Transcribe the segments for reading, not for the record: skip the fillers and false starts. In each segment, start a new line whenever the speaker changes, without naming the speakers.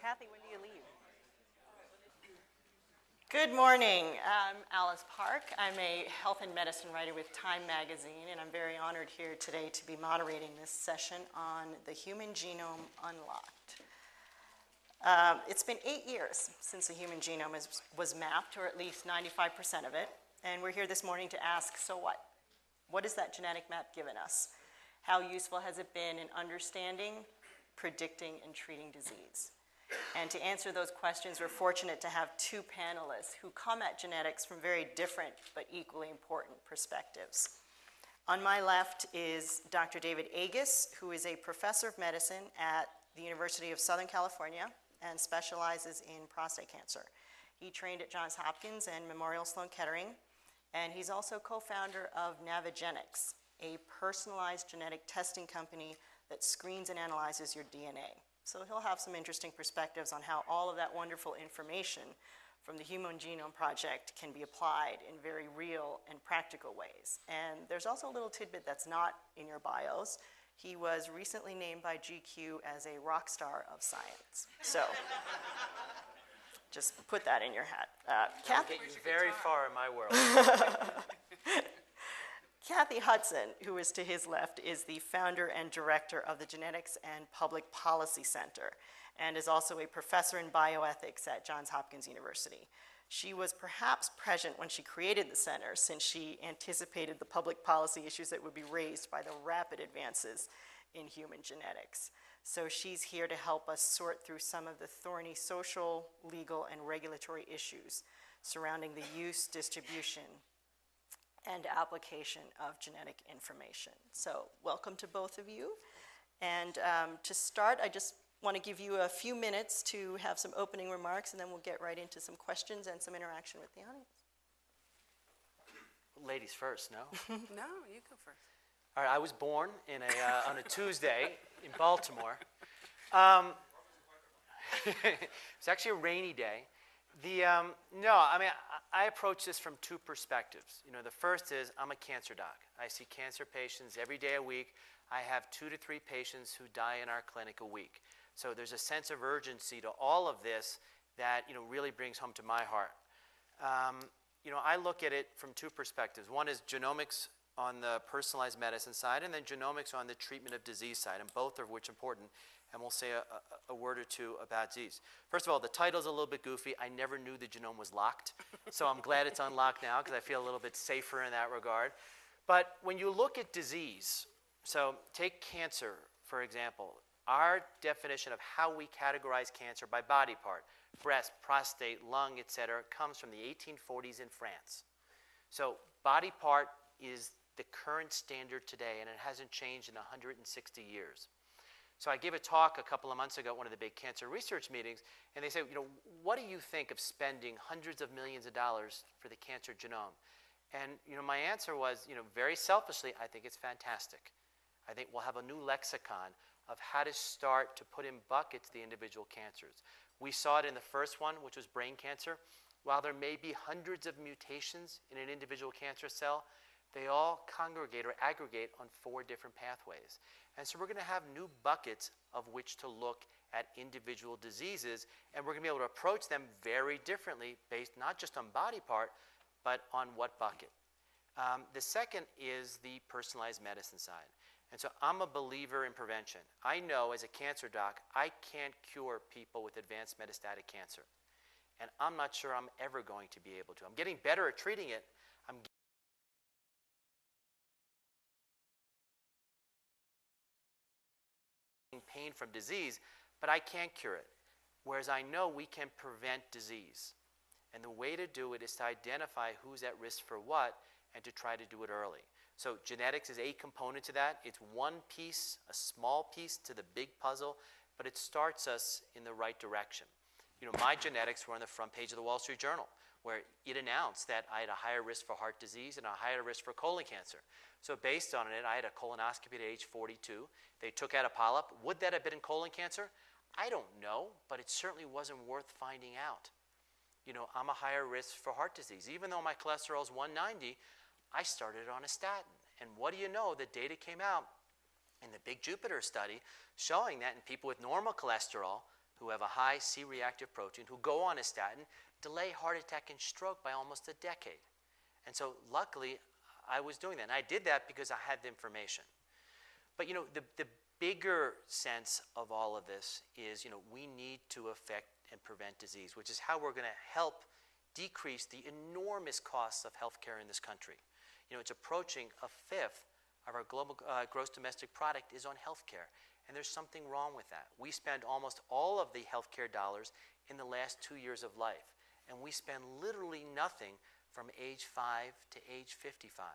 Kathy, when do you leave?
Good morning. I'm Alice Park. I'm a health and medicine writer with Time Magazine, and I'm very honored here today to be moderating this session on the Human Genome Unlocked. It's been 8 years since the human genome was mapped, or at least 95% of it, and we're here this morning to ask, so what? What has that genetic map given us? How useful has it been in understanding, predicting, and treating disease? And to answer those questions, we're fortunate to have two panelists who come at genetics from very different but equally important perspectives. On my left is Dr. David Agus, who is a professor of medicine at the University of Southern California and specializes in prostate cancer. He trained at Johns Hopkins and Memorial Sloan Kettering, and he's also co-founder of Navigenics, a personalized genetic testing company that screens and analyzes your DNA. So he'll have some interesting perspectives on how all of that wonderful information from the Human Genome Project can be applied in very real and practical ways. And there's also a little tidbit that's not in your bios. He was recently named by GQ as a rock star of science. So just put that in your hat.
Kathy, get you very far in my world.
Kathy Hudson, who is to his left, is the founder and director of the Genetics and Public Policy Center and is also a professor in bioethics at Johns Hopkins University. She was perhaps prescient when she created the center, since she anticipated the public policy issues that would be raised by the rapid advances in human genetics. So she's here to help us sort through some of the thorny social, legal, and regulatory issues surrounding the use, distribution, and application of genetic information. So welcome to both of you. And to start, I just want to give you a few minutes to have some opening remarks, and then we'll get right into some questions and some interaction with the audience.
Ladies first, no?
No, you go first.
All right, I was born on a Tuesday in Baltimore. It's actually a rainy day. I approach this from two perspectives. The first is I'm a cancer doc. I see cancer patients every day a week. I have 2 to 3 patients who die in our clinic a week. So there's a sense of urgency to all of this that really brings home to my heart. I look at it from two perspectives. One is genomics on the personalized medicine side, and then genomics on the treatment of disease side, and both of which are important. And we'll say a word or two about disease. First of all, the title's a little bit goofy. I never knew the genome was locked, so I'm glad it's unlocked now because I feel a little bit safer in that regard. But when you look at disease, so take cancer, for example. Our definition of how we categorize cancer by body part, breast, prostate, lung, etc., comes from the 1840s in France. So body part is the current standard today, and it hasn't changed in 160 years. So I gave a talk a couple of months ago at one of the big cancer research meetings, and they said, what do you think of spending hundreds of millions of dollars for the cancer genome? And my answer was, very selfishly, I think it's fantastic. I think we'll have a new lexicon of how to start to put in buckets the individual cancers. We saw it in the first one, which was brain cancer. While there may be hundreds of mutations in an individual cancer cell, they all congregate or aggregate on 4 different pathways. And so we're going to have new buckets of which to look at individual diseases, and we're going to be able to approach them very differently based not just on body part, but on what bucket. The second is the personalized medicine side. And so I'm a believer in prevention. I know as a cancer doc, I can't cure people with advanced metastatic cancer. And I'm not sure I'm ever going to be able to. I'm getting better at treating it. I'm pain from disease, but I can't cure it. Whereas I know we can prevent disease. And the way to do it is to identify who's at risk for what and to try to do it early. So genetics is a component to that. It's one piece, a small piece to the big puzzle, but it starts us in the right direction. My genetics were on the front page of the Wall Street Journal, where it announced that I had a higher risk for heart disease and a higher risk for colon cancer. So based on it, I had a colonoscopy at age 42. They took out a polyp. Would that have been in colon cancer? I don't know, but it certainly wasn't worth finding out. I'm a higher risk for heart disease. Even though my cholesterol is 190, I started on a statin. And what do you know? The data came out in the big Jupiter study showing that in people with normal cholesterol who have a high C-reactive protein, who go on a statin, delay heart attack and stroke by almost a decade. And so luckily, I was doing that. And I did that because I had the information. But the bigger sense of all of this is, we need to affect and prevent disease, which is how we're going to help decrease the enormous costs of healthcare in this country. It's approaching a fifth of our global gross domestic product is on healthcare, and there's something wrong with that. We spend almost all of the healthcare dollars in the last 2 years of life, and we spend literally nothing from age 5 to age 55.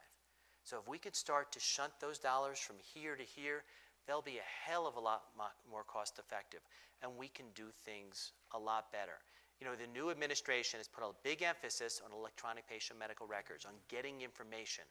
So if we could start to shunt those dollars from here to here, they'll be a hell of a lot more cost effective, and we can do things a lot better. The new administration has put a big emphasis on electronic patient medical records, on getting information,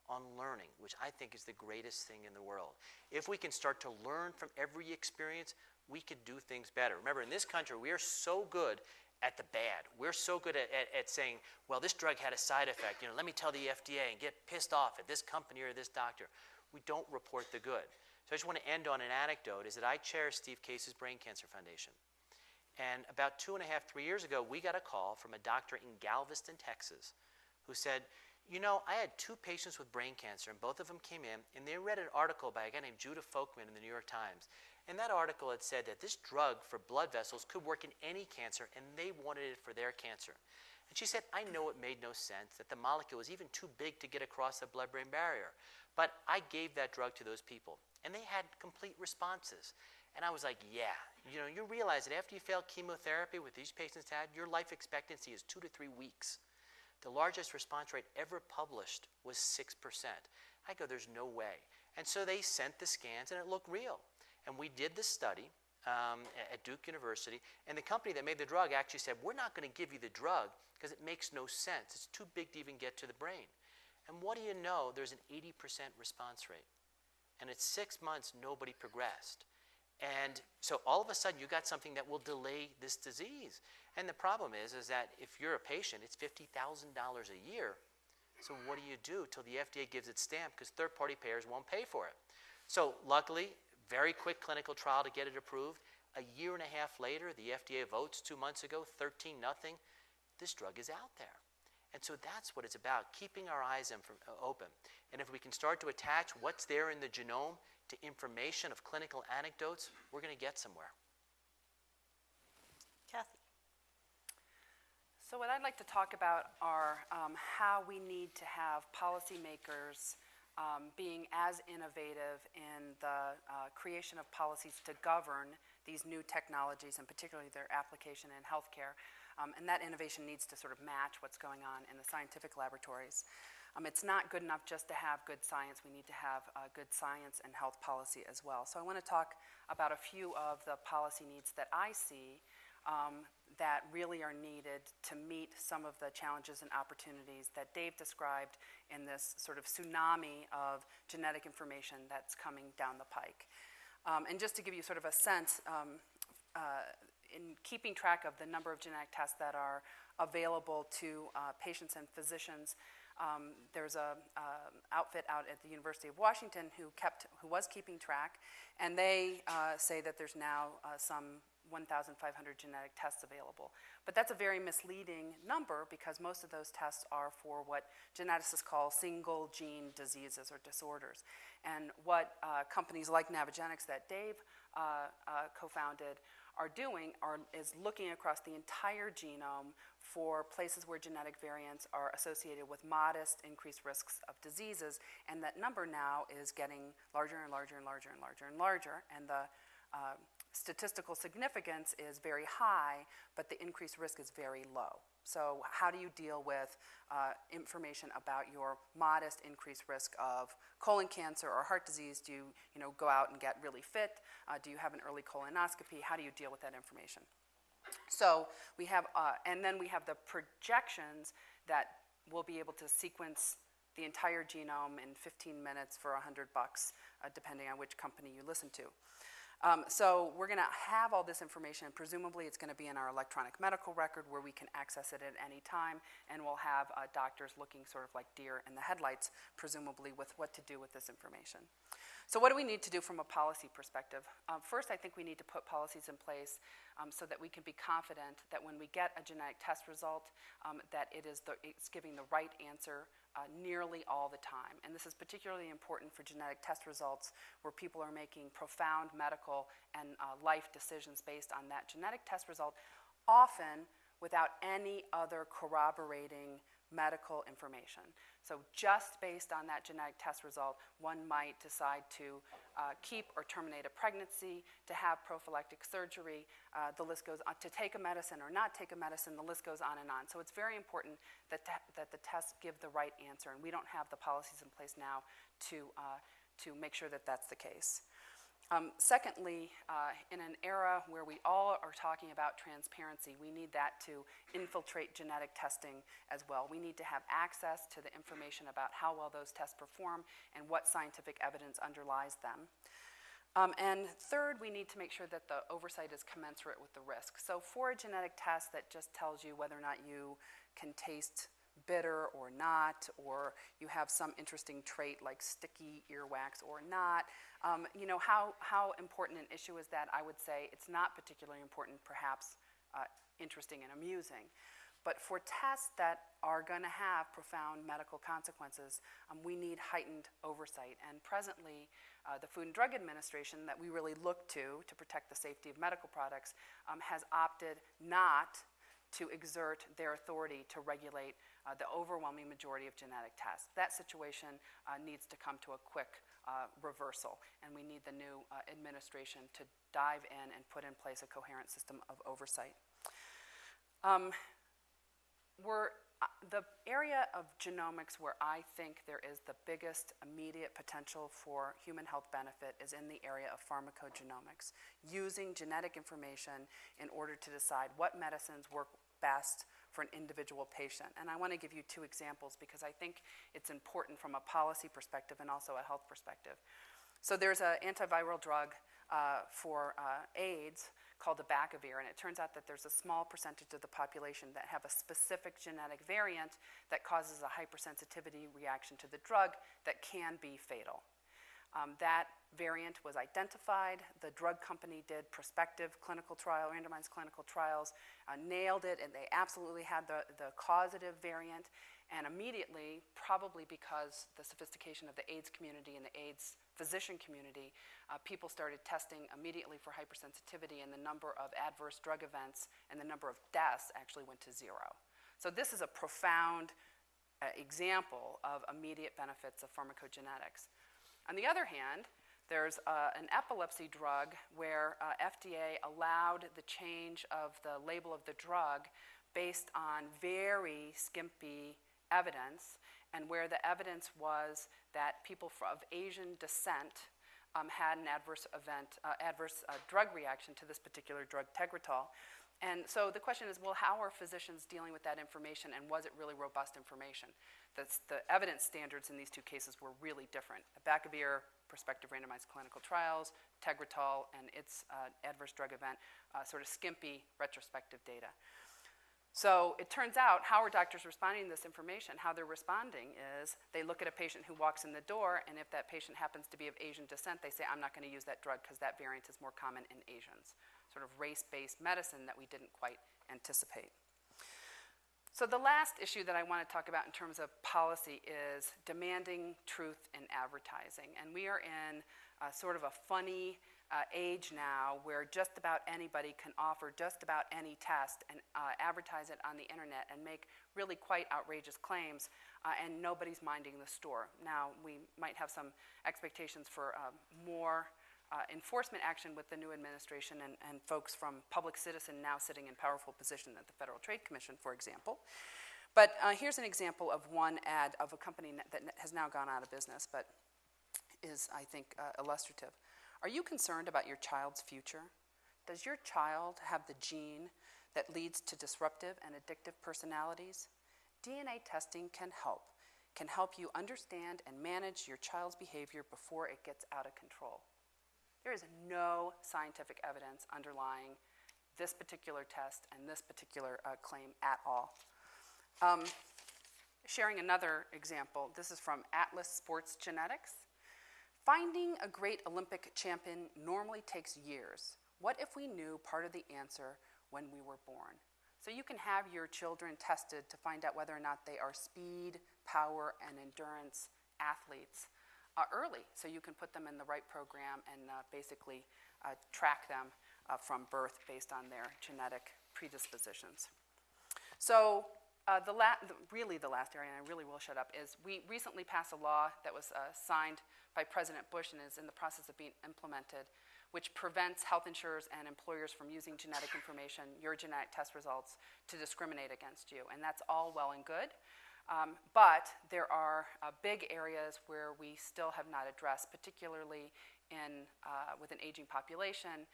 on learning, which I think is the greatest thing in the world. If we can start to learn from every experience, we could do things better. Remember, in this country, we are so good at the bad. We're so good at saying, well, this drug had a side effect. Let me tell the FDA and get pissed off at this company or this doctor. We don't report the good. So I just want to end on an anecdote, is that I chair Steve Case's Brain Cancer Foundation. And about 2.5, 3 years ago, we got a call from a doctor in Galveston, Texas, who said, I had 2 patients with brain cancer, and both of them came in, and they read an article by a guy named Judah Folkman in the New York Times. And that article had said that this drug for blood vessels could work in any cancer, and they wanted it for their cancer. And she said, I know it made no sense, that the molecule was even too big to get across the blood-brain barrier. But I gave that drug to those people, and they had complete responses. And I was like, yeah, you realize that after you fail chemotherapy, with these patients had, your life expectancy is 2 to 3 weeks. The largest response rate ever published was 6%. I go, there's no way. And so they sent the scans, and it looked real. And we did this study at Duke University, and the company that made the drug actually said, we're not going to give you the drug because it makes no sense. It's too big to even get to the brain. And what do you know? There's an 80% response rate. And at 6 months, nobody progressed. And so all of a sudden, you got something that will delay this disease. And the problem is that if you're a patient, it's $50,000 a year. So what do you do till the FDA gives its stamp? Because third-party payers won't pay for it. So luckily, very quick clinical trial to get it approved. A year and a half later, the FDA votes 2 months ago, 13-0. This drug is out there. And so that's what it's about, keeping our eyes open. And if we can start to attach what's there in the genome to information of clinical anecdotes, we're going to get somewhere.
Kathy.
So what I'd like to talk about are how we need to have policymakers being as innovative in the creation of policies to govern these new technologies, and particularly their application in healthcare. And that innovation needs to sort of match what's going on in the scientific laboratories. It's not good enough just to have good science. We need to have good science and health policy as well. So I want to talk about a few of the policy needs that I see that really are needed to meet some of the challenges and opportunities that Dave described in this sort of tsunami of genetic information that's coming down the pike. And just to give you sort of a sense, in keeping track of the number of genetic tests that are available to patients and physicians, there's a outfit out at the University of Washington who was keeping track, and they say that there's now some 1,500 genetic tests available. But that's a very misleading number because most of those tests are for what geneticists call single gene diseases or disorders. And what companies like Navigenics that Dave co-founded are doing is looking across the entire genome for places where genetic variants are associated with modest increased risks of diseases, and that number now is getting larger and larger and larger and larger and larger, and the statistical significance is very high, but the increased risk is very low. So how do you deal with information about your modest increased risk of colon cancer or heart disease? Do you, go out and get really fit? Do you have an early colonoscopy? How do you deal with that information? So we have, and then we have the projections that we'll be able to sequence the entire genome in 15 minutes for $100, depending on which company you listen to. So we're going to have all this information, and presumably it's going to be in our electronic medical record where we can access it at any time, and we'll have doctors looking sort of like deer in the headlights, presumably with what to do with this information. So what do we need to do from a policy perspective? First, I think we need to put policies in place so that we can be confident that when we get a genetic test result, that it's giving the right answer nearly all the time. And this is particularly important for genetic test results where people are making profound medical and life decisions based on that genetic test result, often without any other corroborating medical information. So just based on that genetic test result, one might decide to keep or terminate a pregnancy, to have prophylactic surgery, the list goes on, to take a medicine or not take a medicine, the list goes on and on. So it's very important that the tests give the right answer, and we don't have the policies in place now to make sure that that's the case. Secondly, in an era where we all are talking about transparency, we need that to infiltrate genetic testing as well. We need to have access to the information about how well those tests perform and what scientific evidence underlies them. And third, we need to make sure that the oversight is commensurate with the risk. So for a genetic test that just tells you whether or not you can taste bitter or not, or you have some interesting trait like sticky earwax or not, how important an issue is that? I would say it's not particularly important, perhaps interesting and amusing. But for tests that are going to have profound medical consequences, we need heightened oversight. And presently, the Food and Drug Administration that we really look to protect the safety of medical products has opted not to exert their authority to regulate the overwhelming majority of genetic tests. That situation needs to come to a quick reversal, and we need the new administration to dive in and put in place a coherent system of oversight. The area of genomics where I think there is the biggest immediate potential for human health benefit is in the area of pharmacogenomics, using genetic information in order to decide what medicines work best for an individual patient. And I want to give you two examples because I think it's important from a policy perspective and also a health perspective. So there's an antiviral drug for AIDS called abacavir, and it turns out that there's a small percentage of the population that have a specific genetic variant that causes a hypersensitivity reaction to the drug that can be fatal. That variant was identified. The drug company did prospective clinical trial, randomized clinical trials, nailed it, and they absolutely had the causative variant. And immediately, probably because the sophistication of the AIDS community and the AIDS physician community, people started testing immediately for hypersensitivity, and the number of adverse drug events and the number of deaths actually went to zero. So this is a profound example of immediate benefits of pharmacogenetics. On the other hand, there's an epilepsy drug where FDA allowed the change of the label of the drug based on very skimpy evidence, and where the evidence was that people of Asian descent had an adverse drug reaction to this particular drug, Tegretol. And so the question is, well, how are physicians dealing with that information, and was it really robust information? The evidence standards in these two cases were really different. Abacavir, prospective randomized clinical trials, Tegretol and its adverse drug event, sort of skimpy retrospective data. So it turns out, how are doctors responding to this information? How they're responding is they look at a patient who walks in the door, and if that patient happens to be of Asian descent, they say, I'm not going to use that drug because that variant is more common in Asians. Sort of race-based medicine that we didn't quite anticipate. So the last issue that I want to talk about in terms of policy is demanding truth in advertising. And we are in sort of a funny age now where just about anybody can offer just about any test and advertise it on the internet and make really quite outrageous claims, and nobody's minding the store. Now, we might have some expectations for more enforcement action with the new administration and folks from Public Citizen now sitting in powerful position at the Federal Trade Commission, for example. But here's an example of one ad of a company that has now gone out of business, but is, I think, illustrative. Are you concerned about your child's future? Does your child have the gene that leads to disruptive and addictive personalities? DNA testing can help you understand and manage your child's behavior before it gets out of control. There is no scientific evidence underlying this particular test and this particular claim at all. Sharing another example, this is from Atlas Sports Genetics. Finding a great Olympic champion normally takes years. What if we knew part of the answer when we were born? So you can have your children tested to find out whether or not they are speed, power, and endurance athletes early. So you can put them in the right program and basically track them from birth based on their genetic predispositions. So really the last area, and I really will shut up, is we recently passed a law that was signed by President Bush and is in the process of being implemented, which prevents health insurers and employers from using genetic information, your genetic test results, to discriminate against you. And that's all well and good. But there are big areas where we still have not addressed, particularly with an aging population,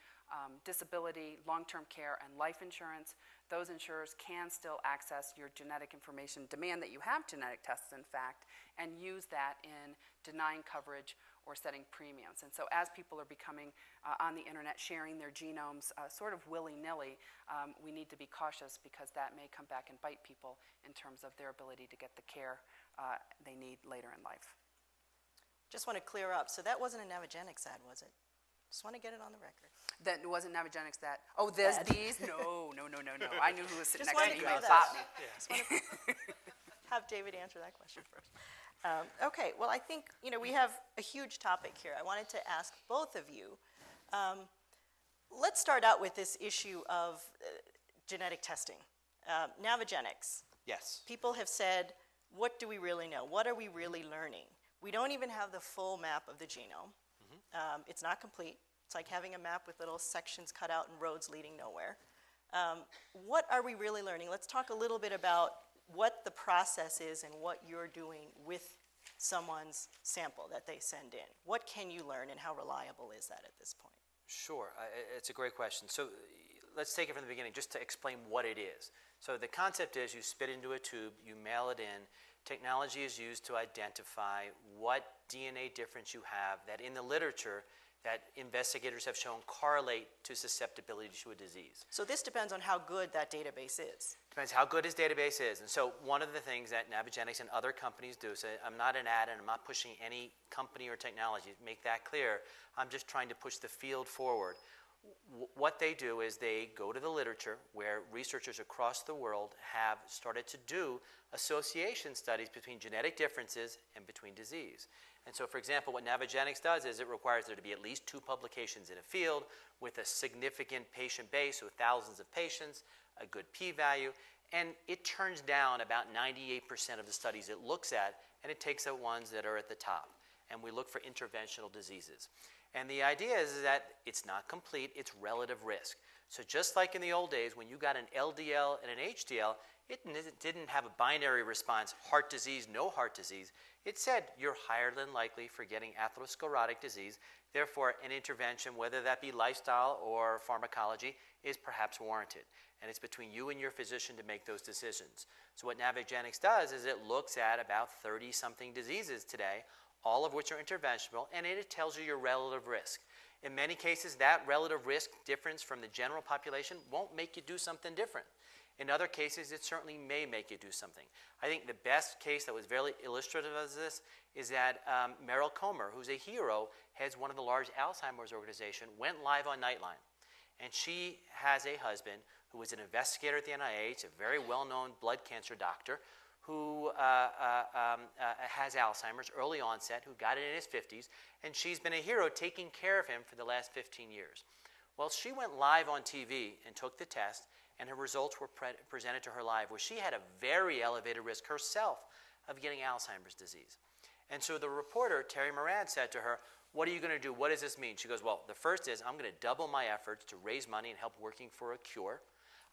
disability, long-term care, and life insurance. Those insurers can still access your genetic information, demand that you have genetic tests, in fact, and use that in denying coverage or setting premiums. And so as people are becoming on the internet, sharing their genomes sort of willy-nilly, we need to be cautious because that may come back and bite people in terms of their ability to get the care they need later in life.
Just want to clear up. So that wasn't a Navigenics ad, was it? Just want to get it on the record.
That wasn't Navigenics that, oh, there's
Ad.
these? No. I knew who was sitting
Just
next to
wanted
me.
to
You
clear
spot
that
me.
Just want to have David answer that question first. Okay, well, I think, we have a huge topic here. I wanted to ask both of you. Let's start out with this issue of genetic testing. Navigenics.
Yes.
People have said, what do we really know? What are we really learning? We don't even have the full map of the genome. It's not complete. It's like having a map with little sections cut out and roads leading nowhere. What are we really learning? Let's talk a little bit about what the process is and what you're doing with someone's sample that they send in. What can you learn and how reliable is that at this point?
Sure, it's a great question. So let's take it from the beginning just to explain what it is. So the concept is you spit into a tube, you mail it in. Technology is used to identify what DNA difference you have that in the literature that investigators have shown correlate to susceptibility to a disease.
So this depends on how good that database is.
Depends how good his database is. And so one of the things that Navigenics and other companies do, so I'm not an ad and I'm not pushing any company or technology, make that clear. I'm just trying to push the field forward. What they do is they go to the literature where researchers across the world have started to do association studies between genetic differences and between disease. And so, for example, what Navigenics does is it requires there to be at least 2 publications in a field with a significant patient base, so thousands of patients, a good p-value, and it turns down about 98% of the studies it looks at, and it takes out ones that are at the top. And we look for interventional diseases. And the idea is that it's not complete, it's relative risk. So just like in the old days, when you got an LDL and an HDL, it didn't have a binary response, heart disease, no heart disease. It said you're higher than likely for getting atherosclerotic disease. Therefore, an intervention, whether that be lifestyle or pharmacology, is perhaps warranted. And it's between you and your physician to make those decisions. So what Navigenics does is it looks at about 30-something diseases today, all of which are interventional, and it tells you your relative risk. In many cases, that relative risk difference from the general population won't make you do something different. In other cases, it certainly may make you do something. I think the best case that was very illustrative of this is that Meryl Comer, who's a hero, heads one of the large Alzheimer's organization, went live on Nightline. And she has a husband who was an investigator at the NIH, a very well-known blood cancer doctor, who has Alzheimer's, early onset, who got it in his 50s, and she's been a hero taking care of him for the last 15 years. Well, she went live on TV and took the test, and her results were presented to her live, where she had a very elevated risk herself of getting Alzheimer's disease. And so the reporter, Terry Moran, said to her, "What are you going to do? What does this mean?" She goes, "Well, the first is I'm going to double my efforts to raise money and help working for a cure.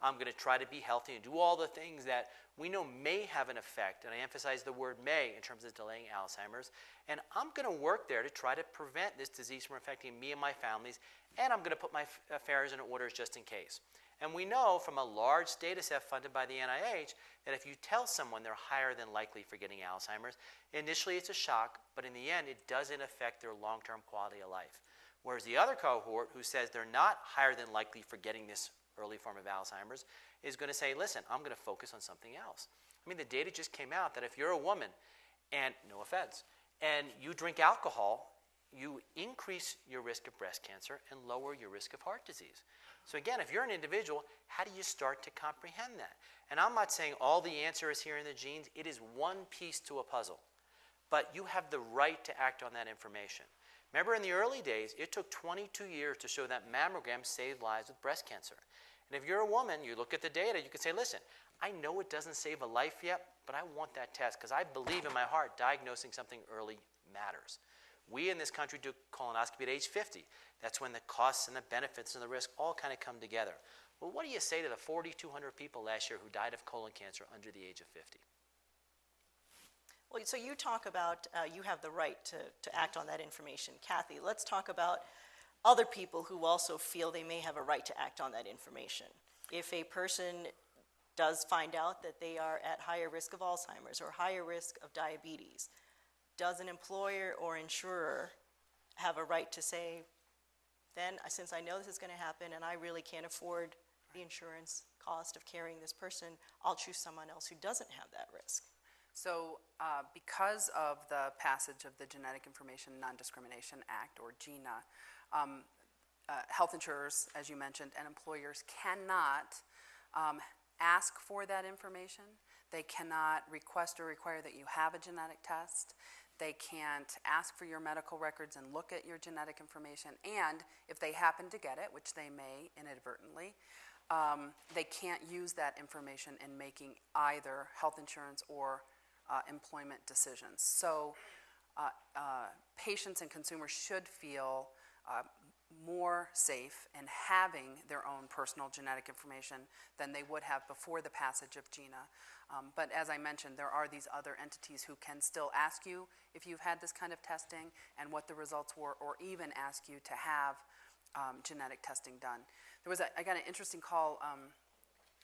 I'm going to try to be healthy and do all the things that we know may have an effect," and I emphasize the word may in terms of delaying Alzheimer's, "and I'm going to work there to try to prevent this disease from affecting me and my families, and I'm going to put my affairs in order just in case." And we know from a large data set funded by the NIH that if you tell someone they're higher than likely for getting Alzheimer's, initially it's a shock, but in the end it doesn't affect their long-term quality of life. Whereas the other cohort who says they're not higher than likely for getting this early form of Alzheimer's is going to say, listen, I'm going to focus on something else. I mean, the data just came out that if you're a woman, and no offense, and you drink alcohol, you increase your risk of breast cancer and lower your risk of heart disease. So again, if you're an individual, how do you start to comprehend that? And I'm not saying all the answer is here in the genes. It is one piece to a puzzle. But you have the right to act on that information. Remember in the early days, it took 22 years to show that mammograms saved lives with breast cancer. And if you're a woman, you look at the data, you can say, listen, I know it doesn't save a life yet, but I want that test because I believe in my heart diagnosing something early matters. We in this country do colonoscopy at age 50. That's when the costs and the benefits and the risk all kind of come together. Well, what do you say to the 4,200 people last year who died of colon cancer under the age of 50?
Well, so you talk about you have the right to act on that information. Kathy, let's talk about other people who also feel they may have a right to act on that information. If a person does find out that they are at higher risk of Alzheimer's or higher risk of diabetes, does an employer or insurer have a right to say, then since I know this is going to happen and I really can't afford the insurance cost of carrying this person, I'll choose someone else who doesn't have that risk?
So because of the passage of the Genetic Information Non-Discrimination Act, or GINA, health insurers, as you mentioned, and employers cannot ask for that information. They cannot request or require that you have a genetic test. They can't ask for your medical records and look at your genetic information. And if they happen to get it, which they may inadvertently, they can't use that information in making either health insurance or employment decisions. So patients and consumers should feel more safe in having their own personal genetic information than they would have before the passage of GINA. But as I mentioned, there are these other entities who can still ask you if you've had this kind of testing and what the results were, or even ask you to have genetic testing done. I got an interesting call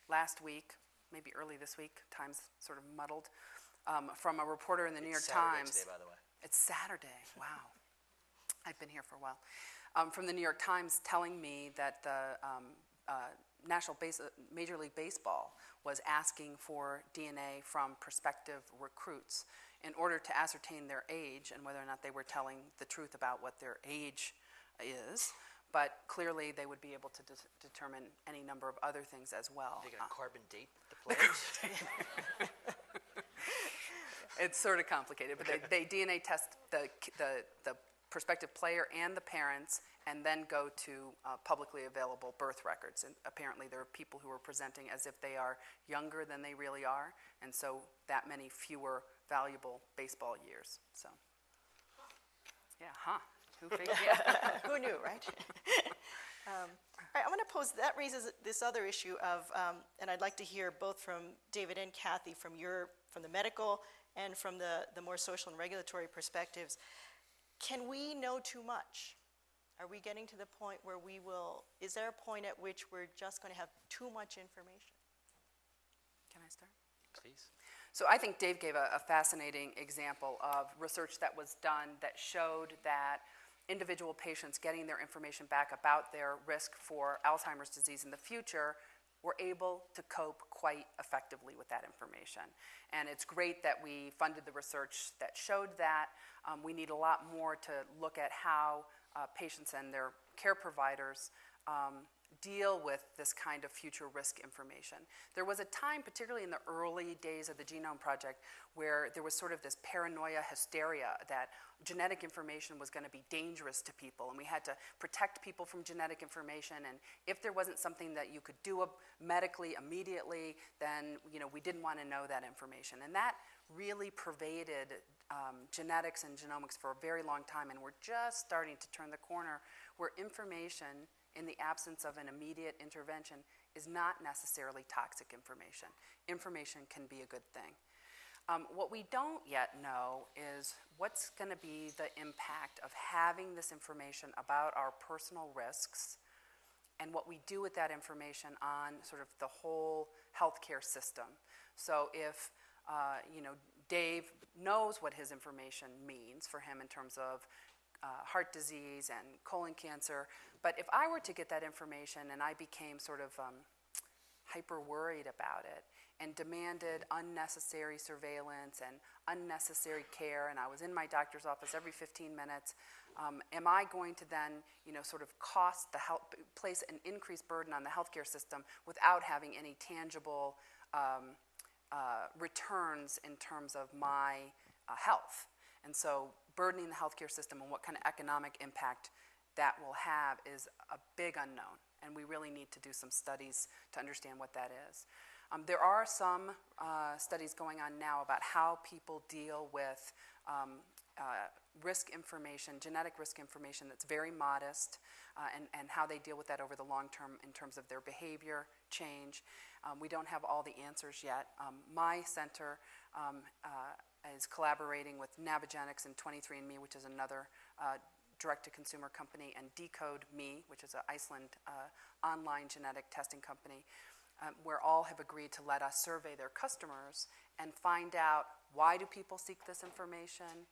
last week, maybe early this week, time's sort of muddled, from a reporter in the New York Times.
It's Saturday today, by the way.
It's Saturday, wow. I've been here for a while. From the New York Times telling me that the Major League Baseball was asking for DNA from prospective recruits in order to ascertain their age and whether or not they were telling the truth about what their age is. But clearly they would be able to determine any number of other things as well.
They're going to carbon date the players?
It's sort of complicated, but they DNA test the prospective player and the parents, and then go to publicly available birth records. And apparently there are people who are presenting as if they are younger than they really are, and so that many fewer valuable baseball years. So, yeah, who figured? Yeah.
Who knew, right? All right, I'm going to pose, that raises this other issue of, and I'd like to hear both from David and Kathy from the medical and from the more social and regulatory perspectives. Can we know too much? Are we getting to the point where is there a point at which we're just going to have too much information?
Can I start?
Please.
So I think Dave gave a fascinating example of research that was done that showed that individual patients getting their information back about their risk for Alzheimer's disease in the future were able to cope quite effectively with that information. And it's great that we funded the research that showed that. We need a lot more to look at how patients and their care providers deal with this kind of future risk information. There was a time, particularly in the early days of the Genome Project, where there was sort of this paranoia hysteria that genetic information was going to be dangerous to people, and we had to protect people from genetic information, and if there wasn't something that you could do medically immediately, then we didn't want to know that information. And that really pervaded genetics and genomics for a very long time, and we're just starting to turn the corner where information in the absence of an immediate intervention is not necessarily toxic information. Information can be a good thing. What we don't yet know is what's going to be the impact of having this information about our personal risks and what we do with that information on sort of the whole healthcare system. So if Dave knows what his information means for him in terms of heart disease and colon cancer. But if I were to get that information and I became sort of hyper worried about it and demanded unnecessary surveillance and unnecessary care, and I was in my doctor's office every 15 minutes, am I going to then, sort of place an increased burden on the healthcare system without having any tangible returns in terms of my health? And so burdening the healthcare system and what kind of economic impact that will have is a big unknown, and we really need to do some studies to understand what that is. There are some studies going on now about how people deal with risk information, genetic risk information that's very modest, and how they deal with that over the long term in terms of their behavior change. We don't have all the answers yet. My center is collaborating with Nabogenics and 23andMe, which is another direct-to-consumer company, and Decode Me, which is an Iceland online genetic testing company, where all have agreed to let us survey their customers and find out why do people seek this information,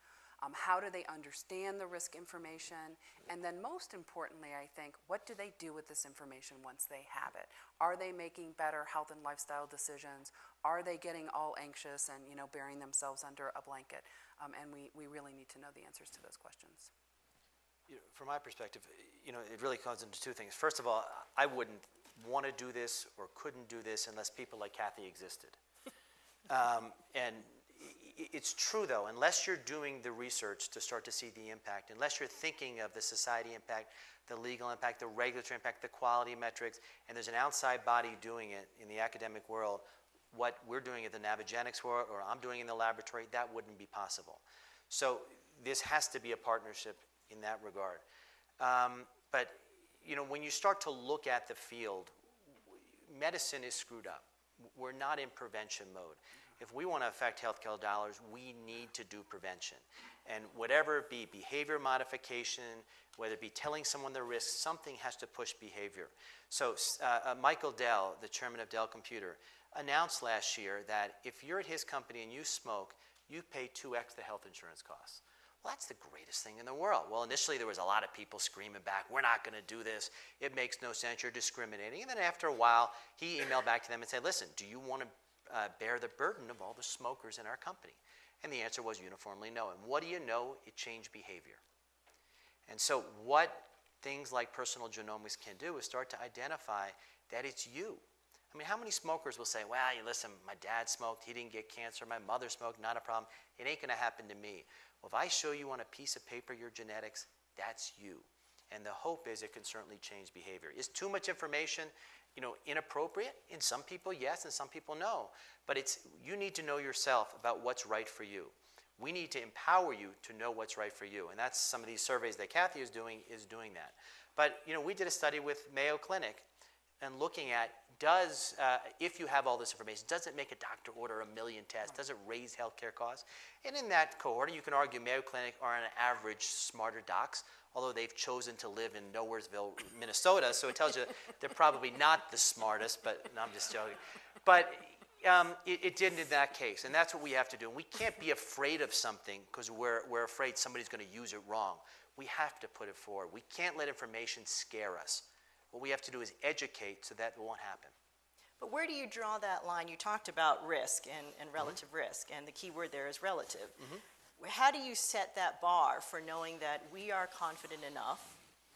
how do they understand the risk information, and then most importantly, I think, what do they do with this information once they have it? Are they making better health and lifestyle decisions? Are they getting all anxious and burying themselves under a blanket? And we really need to know the answers to those questions.
From my perspective, it really comes into two things. First of all, I wouldn't want to do this or couldn't do this unless people like Kathy existed. And it's true, though, unless you're doing the research to start to see the impact, unless you're thinking of the society impact, the legal impact, the regulatory impact, the quality metrics, and there's an outside body doing it in the academic world, what we're doing at the Nabogenics world or I'm doing in the laboratory, that wouldn't be possible. So this has to be a partnership in that regard. But when you start to look at the field, medicine is screwed up. We're not in prevention mode. If we want to affect healthcare dollars, we need to do prevention. And whatever it be, behavior modification, whether it be telling someone the risks, something has to push behavior. So Michael Dell, the chairman of Dell Computer, announced last year that if you're at his company and you smoke, you pay 2x the health insurance costs. Well, that's the greatest thing in the world. Well, initially there was a lot of people screaming back, we're not going to do this. It makes no sense. You're discriminating. And then after a while, he emailed back to them and said, listen, do you want to bear the burden of all the smokers in our company? And the answer was uniformly no. And what do you know? It changed behavior. And so what things like personal genomics can do is start to identify that it's you. I mean, how many smokers will say, well, listen, my dad smoked, he didn't get cancer, my mother smoked, not a problem, it ain't going to happen to me. Well, if I show you on a piece of paper your genetics, that's you. And the hope is it can certainly change behavior. Is too much information, inappropriate? In some people, yes, and some people, no. But you need to know yourself about what's right for you. We need to empower you to know what's right for you. And that's some of these surveys that Kathy is doing that. But, we did a study with Mayo Clinic and looking at if you have all this information, does it make a doctor order 1 million tests? Does it raise healthcare costs? And in that cohort, you can argue Mayo Clinic are on average smarter docs, although they've chosen to live in Nowheresville, Minnesota, so it tells you they're probably not the smartest, but no, I'm just joking. But it didn't in that case, and that's what we have to do. And we can't be afraid of something because we're afraid somebody's going to use it wrong. We have to put it forward. We can't let information scare us. What we have to do is educate so that it won't happen.
But where do you draw that line? You talked about risk and relative risk, and the key word there is relative. How do you set that bar for knowing that we are confident enough,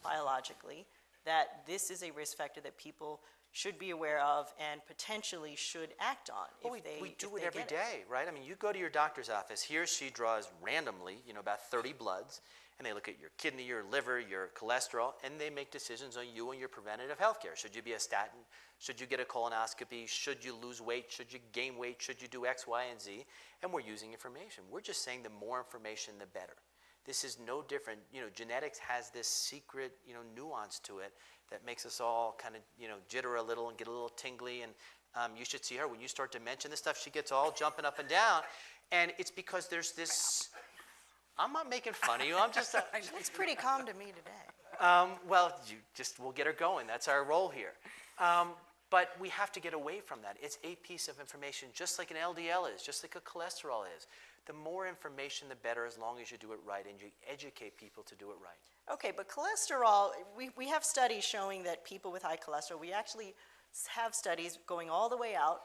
biologically, that this is a risk factor that people should be aware of and potentially should act on
we do it every day, right? I mean, you go to your doctor's office, he or she draws randomly, about 30 bloods, and they look at your kidney, your liver, your cholesterol, and they make decisions on you and your preventative health care. Should you be a statin? Should you get a colonoscopy? Should you lose weight? Should you gain weight? Should you do X, Y, and Z? And we're using information. We're just saying the more information, the better. This is no different. Genetics has this secret, nuance to it that makes us all kind of, jitter a little and get a little tingly. And you should see her. When you start to mention this stuff, she gets all jumping up and down. And it's because there's this... I'm not making fun of you. I'm just...
It's pretty calm to me today.
We'll get her going. That's our role here. But we have to get away from that. It's a piece of information, just like an LDL is, just like a cholesterol is. the more information, the better, as long as you do it right and you educate people to do it right.
Okay, but cholesterol, we have studies showing that people with high cholesterol, we actually have studies going all the way out,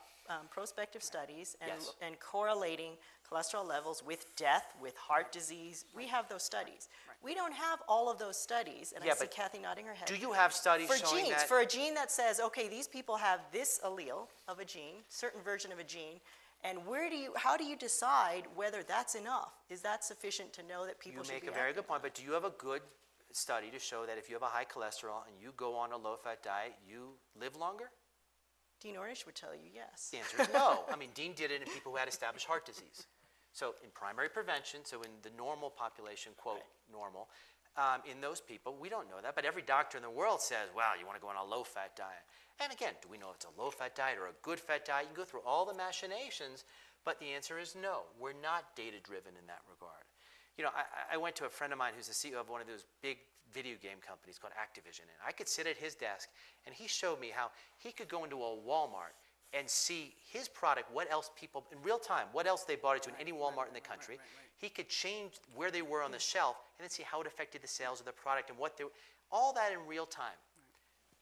prospective studies, and,
Yes.
and correlating cholesterol levels with death, with heart disease. We have those studies. We don't have all of those studies, and
Yeah,
I see
but
Kathy nodding her head.
Do you have studies
For
showing
genes,
that?
for a gene that says, okay, these people have this allele of a gene, certain version of a gene, and how do you decide whether that's enough? Is that sufficient to know that people
You
should be
make a very
active?
good point, but do you have a good study to show that if you have a high cholesterol and you go on a low-fat diet, you live longer?
Dean Ornish would tell you yes.
The answer is no. I mean, Dean did it in people who had established heart disease. So in primary prevention, so in the normal population, quote, normal, in those people, we don't know that, but every doctor in the world says, wow, you want to go on a low-fat diet. And again, do we know if it's a low-fat diet or a good fat diet? You can go through all the machinations, but the answer is no. We're not data-driven in that regard. You know, I went to a friend of mine who's the CEO of one of those big video game companies called Activision, and I could sit at his desk, and he showed me how he could go into a Walmart and see his product, what else people, in real time, what else they bought it to in any Walmart in the country. He could change where they were on the shelf and then see how it affected the sales of the product and what they were, all that in real time.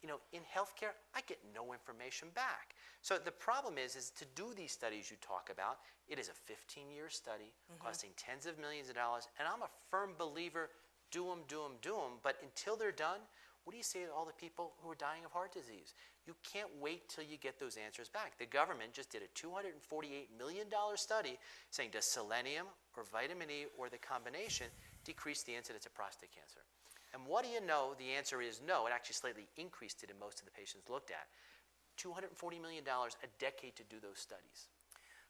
You know, in healthcare, I get no information back. So the problem is to do these studies you talk about, it is a 15-year study costing tens of millions of dollars, and I'm a firm believer, do them, but until they're done, what do you say to all the people who are dying of heart disease? You can't wait till you get those answers back. The government just did a $248 million study saying, does selenium or vitamin E or the combination decrease the incidence of prostate cancer? And what do you know? The answer is no. It actually slightly increased it in most of the patients looked at. $240 million a decade to do those studies.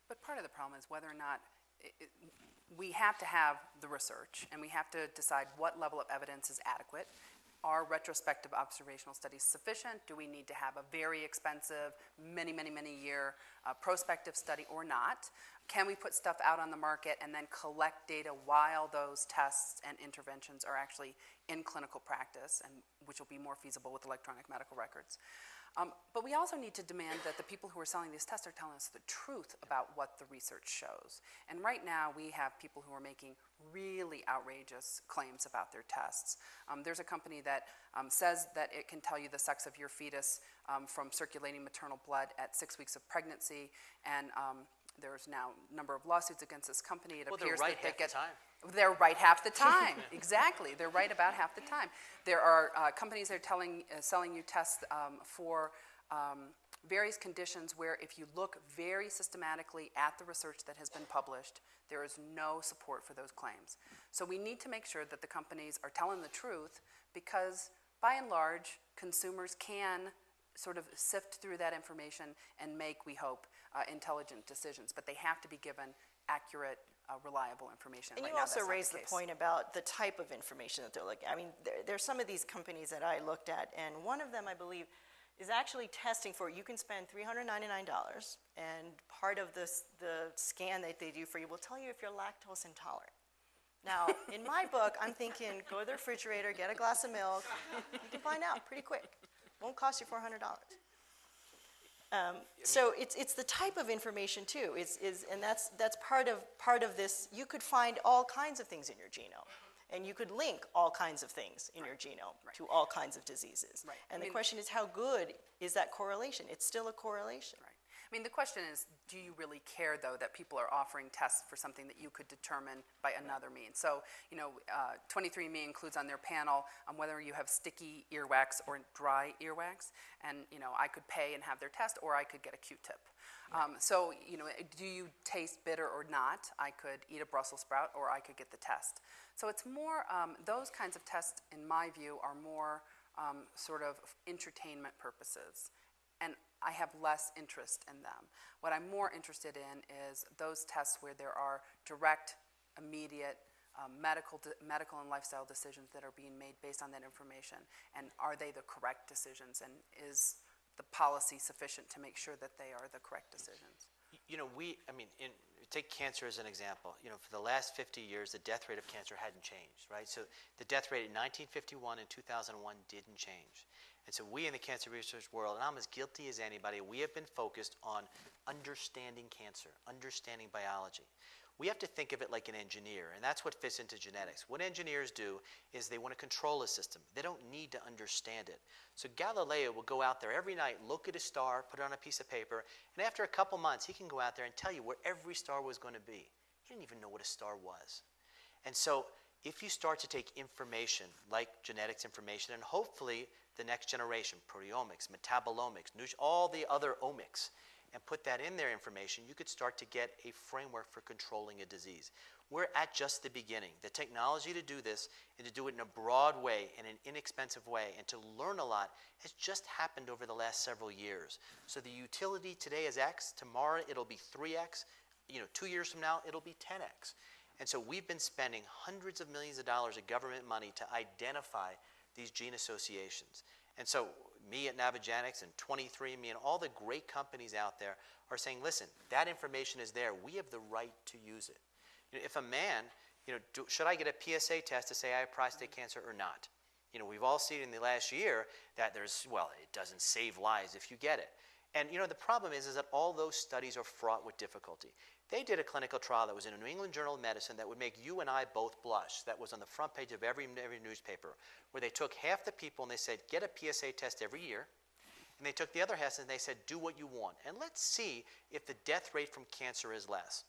But part of the problem is whether or not we have to have the research, and we have to decide what level of evidence is adequate. Are retrospective observational studies sufficient? Do we need to have a very expensive, many year prospective study or not? Can we put stuff out on the market and then collect data while those tests and interventions are actually in clinical practice, and which will be more feasible with electronic medical records? But we also need to demand that the people who are selling these tests are telling us the truth about what the research shows. And right now we have people who are making really outrageous claims about their tests. There's a company that says that it can tell you the sex of your fetus from circulating maternal blood at 6 weeks of pregnancy, and there's now a number of lawsuits against this company. It appears
they're right
that they
half
get
the time.
They're right half the time. Exactly. They're right about half the time. There are companies that are selling you tests for various conditions where if you look very systematically at the research that has been published, there is no support for those claims. So we need to make sure that the companies are telling the truth, because by and large, consumers can sort of sift through that information and make, we hope, intelligent decisions. But they have to be given accurate, reliable information.
And
right
you
now,
also
that's not
raised the
case.
point about the type of information that they're looking at. I mean, there's some of these companies that I looked at, and one of them, I believe, is actually testing for, you can spend $399, and part of the scan that they do for you will tell you if you're lactose intolerant. Now, in my book, I'm thinking, go to the refrigerator, get a glass of milk. You can find out pretty quick. Won't cost you $400. So it's the type of information too, and that's part of this. You could find all kinds of things in your genome, and you could link all kinds of things in your genome to all kinds of diseases.
Right.
And the question is, how good is that correlation? It's still a correlation.
Right. I mean, the question is, do you really care, though, that people are offering tests for something that you could determine by another means? So, 23andMe includes on their panel whether you have sticky earwax or dry earwax. And, I could pay and have their test, or I could get a Q-tip. So, do you taste bitter or not? I could eat a Brussels sprout, or I could get the test. So it's more, those kinds of tests, in my view, are more sort of entertainment purposes. And I have less interest in them. What I'm more interested in is those tests where there are direct, immediate medical and lifestyle decisions that are being made based on that information. And are they the correct decisions? And is the policy sufficient to make sure that they are the correct decisions?
Take cancer as an example. For the last 50 years, the death rate of cancer hadn't changed, right? So the death rate in 1951 and 2001 didn't change. And so we in the cancer research world, and I'm as guilty as anybody, we have been focused on understanding cancer, understanding biology. We have to think of it like an engineer, and that's what fits into genetics. What engineers do is they want to control a system. They don't need to understand it. So Galileo will go out there every night, look at a star, put it on a piece of paper, and after a couple months, he can go out there and tell you where every star was going to be. He didn't even know what a star was. And so if you start to take information like genetics information, and hopefully the next generation, proteomics, metabolomics, all the other omics, and put that in their information, you could start to get a framework for controlling a disease. We're at just the beginning. The technology to do this and to do it in a broad way, in an inexpensive way, and to learn a lot has just happened over the last several years. So the utility today is X, tomorrow it'll be 3X, 2 years from now it'll be 10X. And so we've been spending hundreds of millions of dollars of government money to identify these gene associations. And so me at Navigenics and 23andMe and all the great companies out there are saying, listen, that information is there. We have the right to use it. If a man, should I get a PSA test to say I have prostate cancer or not? We've all seen in the last year that it doesn't save lives if you get it. And the problem is that all those studies are fraught with difficulty. They did a clinical trial that was in a New England Journal of Medicine that would make you and I both blush. That was on the front page of every newspaper, where they took half the people and they said, get a PSA test every year. And they took the other half and they said, do what you want. And let's see if the death rate from cancer is less.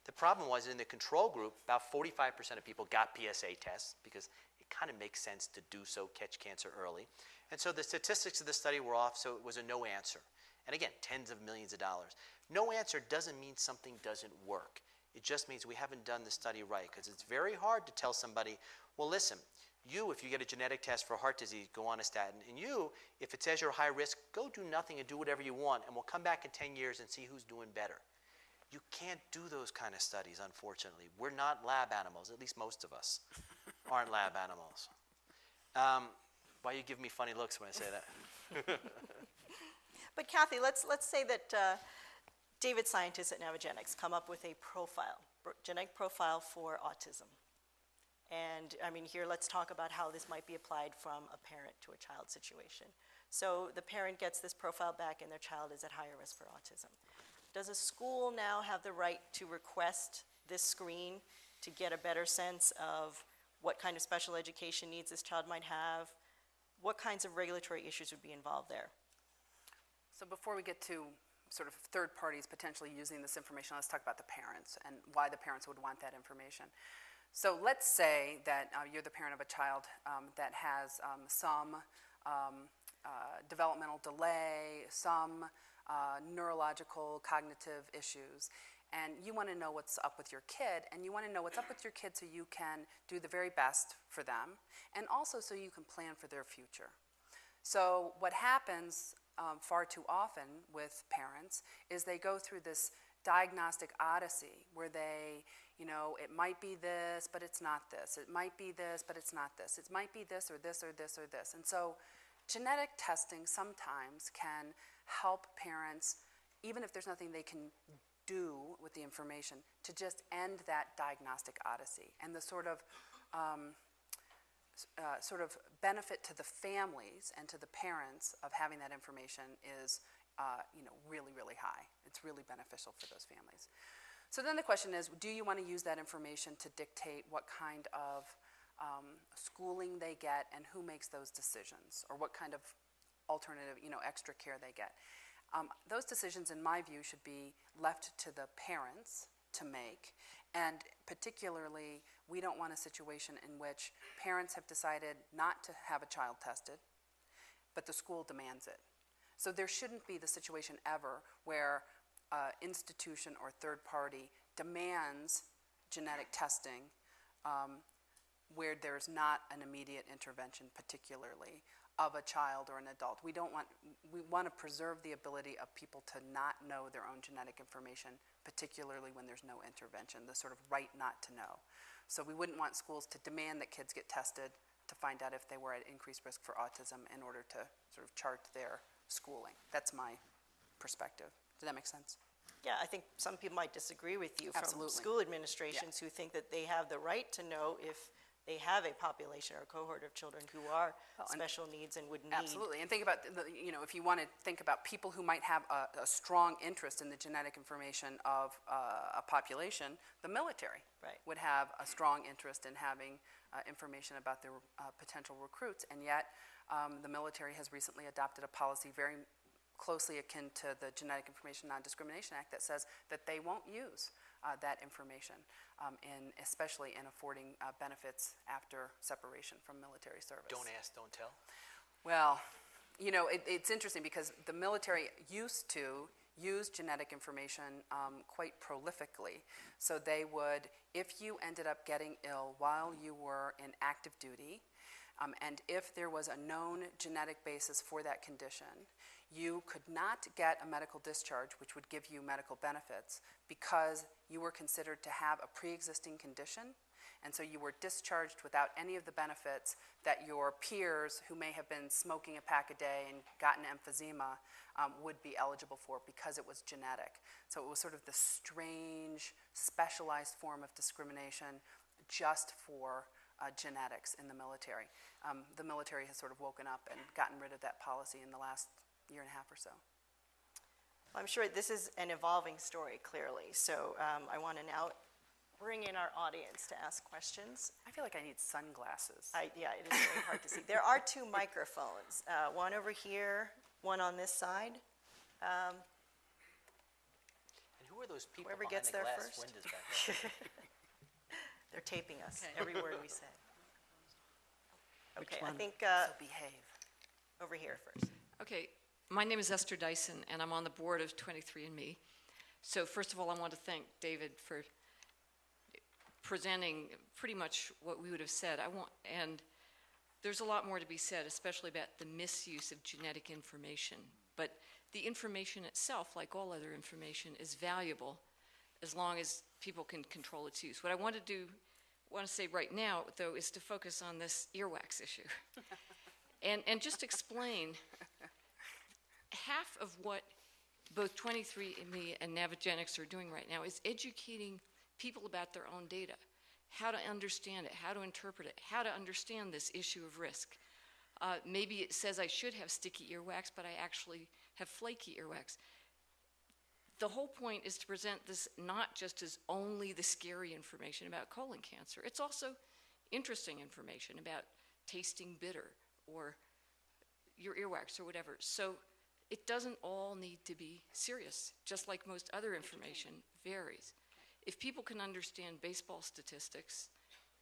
The problem was in the control group, about 45% of people got PSA tests because it kind of makes sense to do so, catch cancer early. And so the statistics of the study were off, so it was a no answer. And again, tens of millions of dollars. No answer doesn't mean something doesn't work. It just means we haven't done the study right, because it's very hard to tell somebody, well, listen, if you get a genetic test for heart disease, go on a statin. And if it says you're high risk, go do nothing and do whatever you want, and we'll come back in 10 years and see who's doing better. You can't do those kind of studies, unfortunately. We're not lab animals. At least most of us aren't lab animals. Why you give me funny looks when I say that?
But Kathy, let's say that David scientists at Navigenics come up with a genetic profile for autism. And here let's talk about how this might be applied from a parent to a child situation. So the parent gets this profile back and their child is at higher risk for autism. Does a school now have the right to request this screen to get a better sense of what kind of special education needs this child might have? What kinds of regulatory issues would be involved there?
So before we get to sort of third parties potentially using this information, let's talk about the parents and why the parents would want that information. So let's say that you're the parent of a child that has some developmental delay, some neurological cognitive issues, and you want to know what's up with your kid, and you want to know what's up with your kid so you can do the very best for them, and also so you can plan for their future. So what happens far too often with parents is they go through this diagnostic odyssey where they, it might be this, but it's not this. It might be this, but it's not this. It might be this or this or this or this. And so genetic testing sometimes can help parents, even if there's nothing they can do with the information, to just end that diagnostic odyssey. And the sort of benefit to the families and to the parents of having that information is really, really high. It's really beneficial for those families. So then the question is, do you want to use that information to dictate what kind of schooling they get and who makes those decisions, or what kind of alternative, extra care they get? Those decisions, in my view, should be left to the parents to make. And particularly, we don't want a situation in which parents have decided not to have a child tested, but the school demands it. So there shouldn't be the situation ever where institution or third party demands genetic testing where there's not an immediate intervention, particularly of a child or an adult. We want to preserve the ability of people to not know their own genetic information, particularly when there's no intervention, the sort of right not to know. So we wouldn't want schools to demand that kids get tested to find out if they were at increased risk for autism in order to sort of chart their schooling. That's my perspective. Does that make sense?
Yeah, I think some people might disagree with you.
Absolutely.
From school administrations who think that they have the right to know if they have a population or a cohort of children who are special needs and would need.
Absolutely, and think about, if you want to think about people who might have a strong interest in the genetic information of a population, the military would have a strong interest in having information about their potential recruits, and yet the military has recently adopted a policy very closely akin to the Genetic Information Non-Discrimination Act that says that they won't use that information, especially in affording benefits after separation from military service.
Don't ask, don't tell.
Well, it's interesting because the military used to use genetic information quite prolifically. So they would, if you ended up getting ill while you were in active duty, and if there was a known genetic basis for that condition, you could not get a medical discharge, which would give you medical benefits, because you were considered to have a pre-existing condition, and so you were discharged without any of the benefits that your peers who may have been smoking a pack a day and gotten emphysema would be eligible for because it was genetic. So it was sort of the strange, specialized form of discrimination just for genetics in the military. The military has sort of woken up and gotten rid of that policy in the last year and a half or so.
Well, I'm sure this is an evolving story, clearly. So I want to now bring in our audience to ask questions.
I feel like I need sunglasses.
Yeah, it is very hard to see. There are two microphones, one over here, one on this side.
And who are those people
Whoever
behind
gets
the
there
glass
first.
windows back there?
They're taping us, every word we say. Okay, I think
So behave.
over here first.
Okay, my name is Esther Dyson, and I'm on the board of 23andMe. So first of all, I want to thank David for presenting pretty much what we would have said. And there's a lot more to be said, especially about the misuse of genetic information. But the information itself, like all other information, is valuable as long as people can control its use. What I want to say right now, though, is to focus on this earwax issue. and just explain half of what both 23andMe and Navigenics are doing right now is educating people about their own data, how to understand it, how to interpret it, how to understand this issue of risk. Maybe it says I should have sticky earwax, but I actually have flaky earwax. The whole point is to present this not just as only the scary information about colon cancer. It's also interesting information about tasting bitter or your earwax or whatever. So it doesn't all need to be serious, just like most other information varies. If people can understand baseball statistics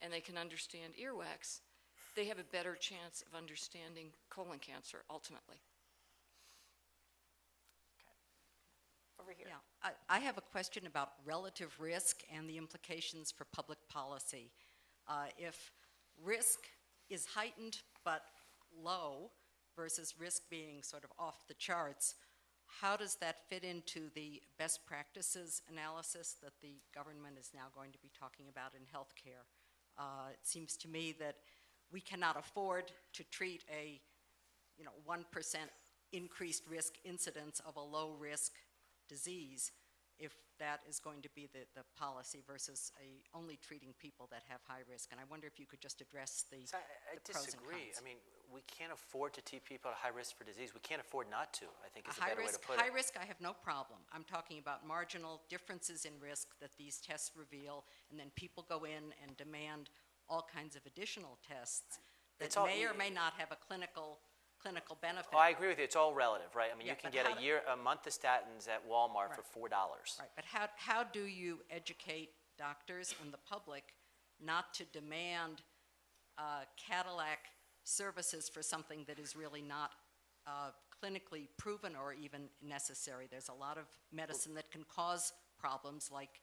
and they can understand earwax, they have a better chance of understanding colon cancer ultimately.
Over here.
Yeah, I have a question about relative risk and the implications for public policy. If risk is heightened but low versus risk being sort of off the charts, how does that fit into the best practices analysis that the government is now going to be talking about in healthcare? It seems to me that we cannot afford to treat a 1% increased risk incidence of a low risk disease if that is going to be the policy versus only treating people that have high risk. And I wonder if you could just address the
So I
pros and
disagree.
cons.
I mean, we can't afford to treat people at high risk for disease. We can't afford not to, I think is a better way to put it.
High risk, I have no problem. I'm talking about marginal differences in risk that these tests reveal, and then people go in and demand all kinds of additional tests that
It's all-
may or may not have a clinical benefit.
Oh, I agree with you. It's all relative, right? I mean,
Yeah,
you can
but
get a month of statins at Walmart for $4.
Right, but how do you educate doctors and the public not to demand Cadillac services for something that is really not clinically proven or even necessary? There's a lot of medicine that can cause problems, like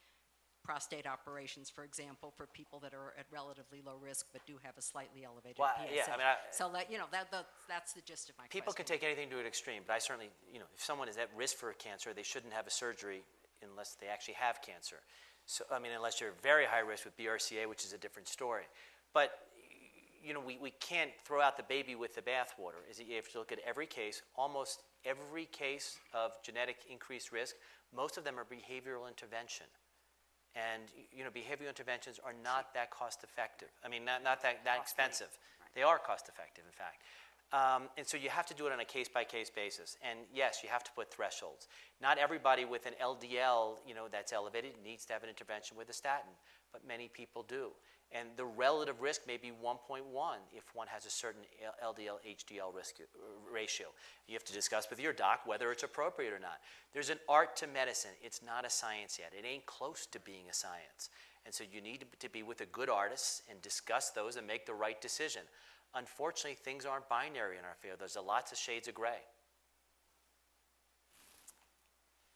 prostate operations, for example, for people that are at relatively low risk but do have a slightly elevated
Well,
PSA.
yeah, I mean,
So that's the gist of my
People
question.
can take anything to an extreme, but I certainly, if someone is at risk for cancer, they shouldn't have a surgery unless they actually have cancer. So, I mean, unless you're very high risk with BRCA, which is a different story. But, we can't throw out the baby with the bathwater. You have to look at every case. Almost every case of genetic increased risk, most of them are behavioral intervention. And behavioral interventions are not that cost effective. I mean, not that expensive.
Right.
They are cost effective, in fact. And so you have to do it on a case-by-case basis. And yes, you have to put thresholds. Not everybody with an LDL, that's elevated needs to have an intervention with a statin, but many people do. And the relative risk may be 1.1 if one has a certain LDL-HDL risk ratio. You have to discuss with your doc whether it's appropriate or not. There's an art to medicine. It's not a science yet. It ain't close to being a science. And so you need to be with a good artist and discuss those and make the right decision. Unfortunately, things aren't binary in our field. There's lots of shades of gray.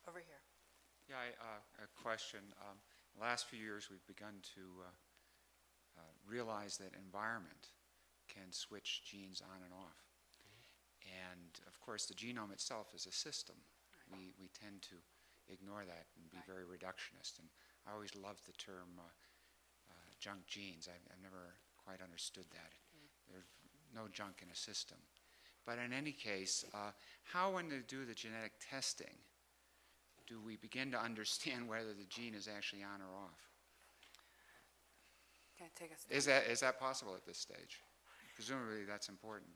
Over here.
Yeah, a question. The last few years we've begun to realize that environment can switch genes on and off. And of course the genome itself is a system. We tend to ignore that and be very reductionist. And I always loved the term junk genes. I've never quite understood that. There's no junk in a system. But in any case, how when they do the genetic testing do we begin to understand whether the gene is actually on or off?
Can I take us?
Is that possible at this stage? Presumably that's important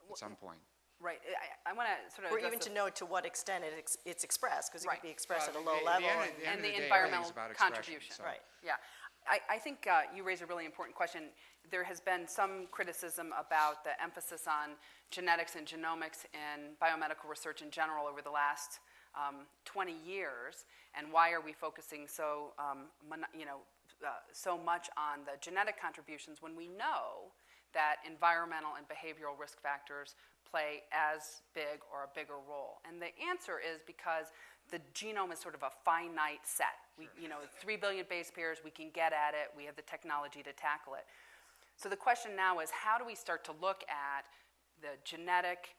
at some point.
Right. I want to sort of
Or
address
even to know to what extent it's expressed, because it
Right.
could be expressed at a
Well,
low
at the
level.
and
end of
the
day,
environmental
everything's about expression,
contribution.
so-
Right.
Yeah. I think you raise a really important question. There has been some criticism about the emphasis on genetics and genomics in biomedical research in general over the last 20 years, and why are we focusing so much on the genetic contributions when we know that environmental and behavioral risk factors play as big or a bigger role? And the answer is because the genome is sort of a finite set. We, 3 billion base pairs, we can get at it, we have the technology to tackle it. So the question now is, how do we start to look at the genetic,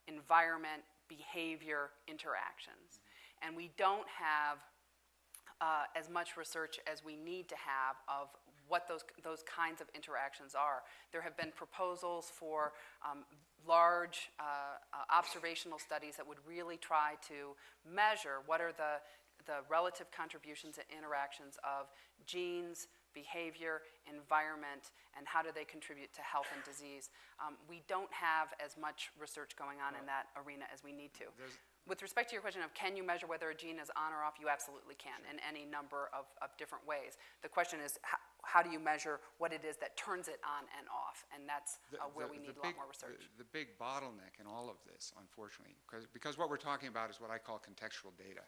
environment, behavior interactions? And we don't have as much research as we need to have of what those kinds of interactions are. There have been proposals for large observational studies that would really try to measure what are the relative contributions and interactions of genes, behavior, environment, and how do they contribute to health and disease. We don't have as much research going on in that arena as we need to. With respect to your question of can you measure whether a gene is on or off, you absolutely can in any number of different ways. The question is how do you measure what it is that turns it on and off, and that's where we need a lot more research.
The big bottleneck in all of this, unfortunately, because what we're talking about is what I call contextual data.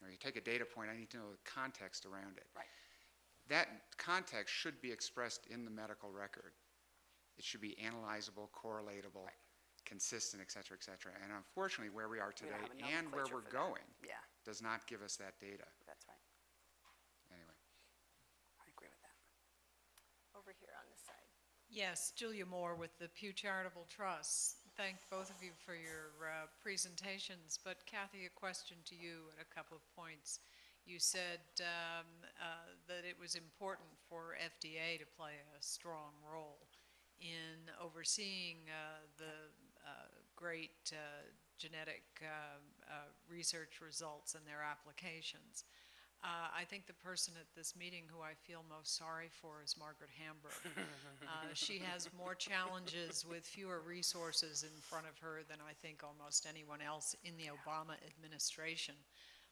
You take a data point, I need to know the context around it.
Right.
That context should be expressed in the medical record. It should be analyzable, correlatable,
Right.
consistent, et cetera, et cetera. And unfortunately, where we are
We don't
today
have a
and where
nomenclature
we're
for that.
going
Yeah,
does not give us that data.
that's right.
Anyway.
I agree with that.
Over here on this side.
Yes, Julia Moore with the Pew Charitable Trust. Thank both of you for your presentations, but Kathy, a question to you at a couple of points. You said that it was important for FDA to play a strong role in overseeing the great genetic research results and their applications. I think the person at this meeting who I feel most sorry for is Margaret Hamburg. She has more challenges with fewer resources in front of her than I think almost anyone else in the Obama administration.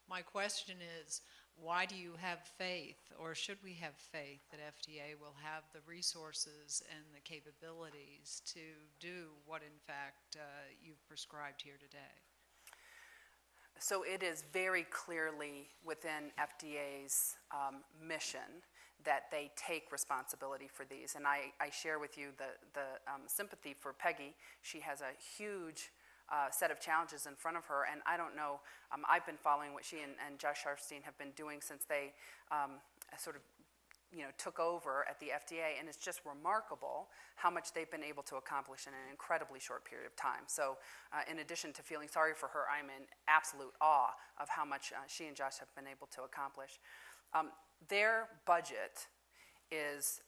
My question is, why do you have faith, or should we have faith, that FDA will have the resources and the capabilities to do what, in fact, you've prescribed here today?
So it is very clearly within FDA's mission that they take responsibility for these. And I share with you the sympathy for Peggy. She has a huge set of challenges in front of her, and I don't know, I've been following what she and Josh Sharfstein have been doing since they sort of took over at the FDA, and it's just remarkable how much they've been able to accomplish in an incredibly short period of time. So in addition to feeling sorry for her, I'm in absolute awe of how much she and Josh have been able to accomplish. Their budget is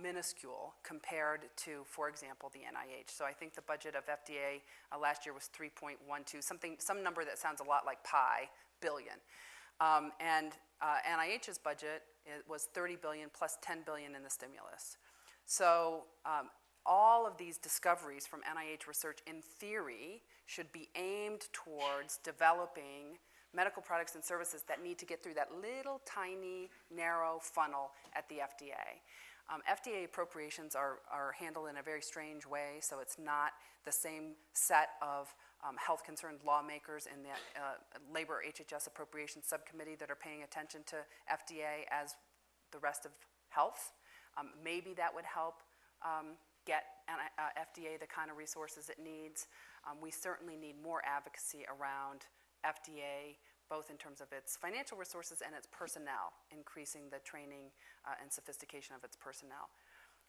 minuscule compared to, for example, the NIH. So I think the budget of FDA last year was 3.12, some number that sounds a lot like pi billion. And NIH's budget was $30 billion plus $10 billion in the stimulus. So all of these discoveries from NIH research, in theory, should be aimed towards developing medical products and services that need to get through that little tiny narrow funnel at the FDA. FDA appropriations are handled in a very strange way, so it's not the same set of health-concerned lawmakers in the Labor HHS Appropriations Subcommittee that are paying attention to FDA as the rest of health. Maybe that would help get FDA the kind of resources it needs. We certainly need more advocacy around FDA, both in terms of its financial resources and its personnel, increasing the training and sophistication of its personnel.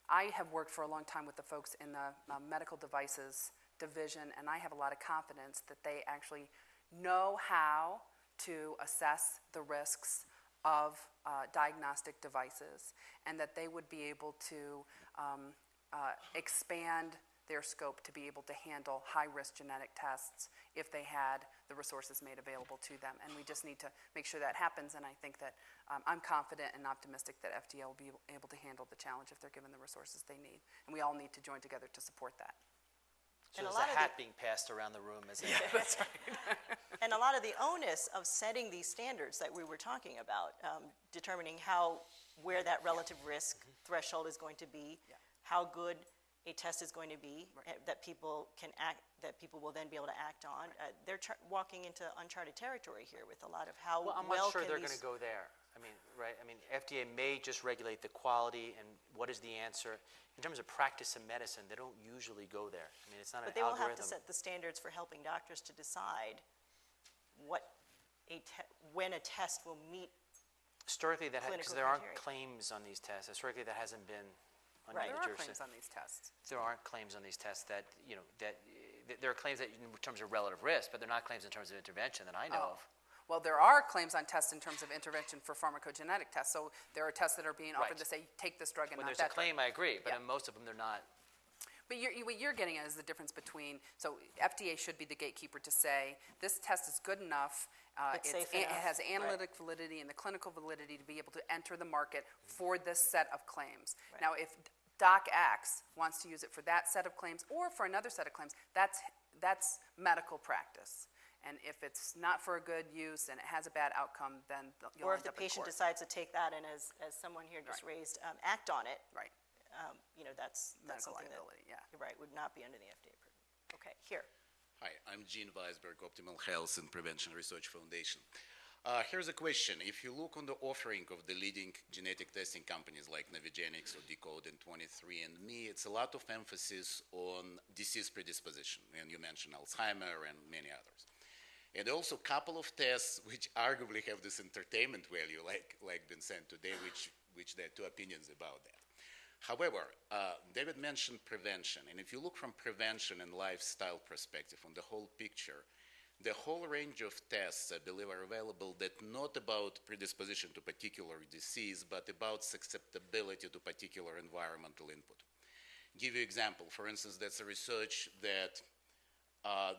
I have worked for a long time with the folks in the medical devices division, and I have a lot of confidence that they actually know how to assess the risks of diagnostic devices, and that they would be able to expand their scope to be able to handle high-risk genetic tests if they had the resources made available to them. And we just need to make sure that happens, and I think that I'm confident and optimistic that FDA will be able to handle the challenge if they're given the resources they need. And we all need to join together to support that.
So there's a hat being passed around the room as
That's right.
And a lot of the onus of setting these standards that we were talking about, determining where that relative risk threshold is going to be, how good a test is going to be, that people will then be able to act on. They're walking into uncharted territory here with a lot of how
I'm not sure they're going to go there. I mean, right? I mean, FDA may just regulate the quality and what is the answer. In terms of practice of medicine, they don't usually go there. I mean, it's not an algorithm.
But they will have to set the standards for helping doctors to decide when a test will meet.
Historically, because there aren't
criteria.
claims on these tests. Historically, that hasn't been.
Right. There are claims on these tests.
There aren't claims on these tests that, there are claims that in terms of relative risk, but they're not claims in terms of intervention that I know of.
Well, there are claims on tests in terms of intervention for pharmacogenetic tests. So there are tests that are being offered to say, take this drug and
When
not
there's
that
a claim,
drug.
I agree, but
Yeah.
in most of them, they're not.
But what you're getting at is the difference between, so FDA should be the gatekeeper to say, this test is good enough,
It's safe
it
enough.
has analytic validity and the clinical validity to be able to enter the market for this set of claims.
Right.
Now, if Doc X wants to use it for that set of claims or for another set of claims, that's medical practice. And if it's not for a good use and it has a bad outcome, then you'll
Or
end
if the
up in
patient
court.
decides to take that and, as someone here just raised, act on it,
Right,
that's
medical
something
liability, yeah.
that, right, would not be under the FDA purview. Okay, here.
Hi, I'm Gene Weisberg, Optimal Health and Prevention Research Foundation. Here's a question. If you look on the offering of the leading genetic testing companies like Navigenics or Decode and 23andMe, it's a lot of emphasis on disease predisposition, and you mentioned Alzheimer and many others. And also a couple of tests which arguably have this entertainment value, like been said today, which there are two opinions about that. However, David mentioned prevention, and if you look from prevention and lifestyle perspective on the whole picture, the whole range of tests, I believe, are available that not about predisposition to particular disease, but about susceptibility to particular environmental input. Give you an example. For instance, there's a research that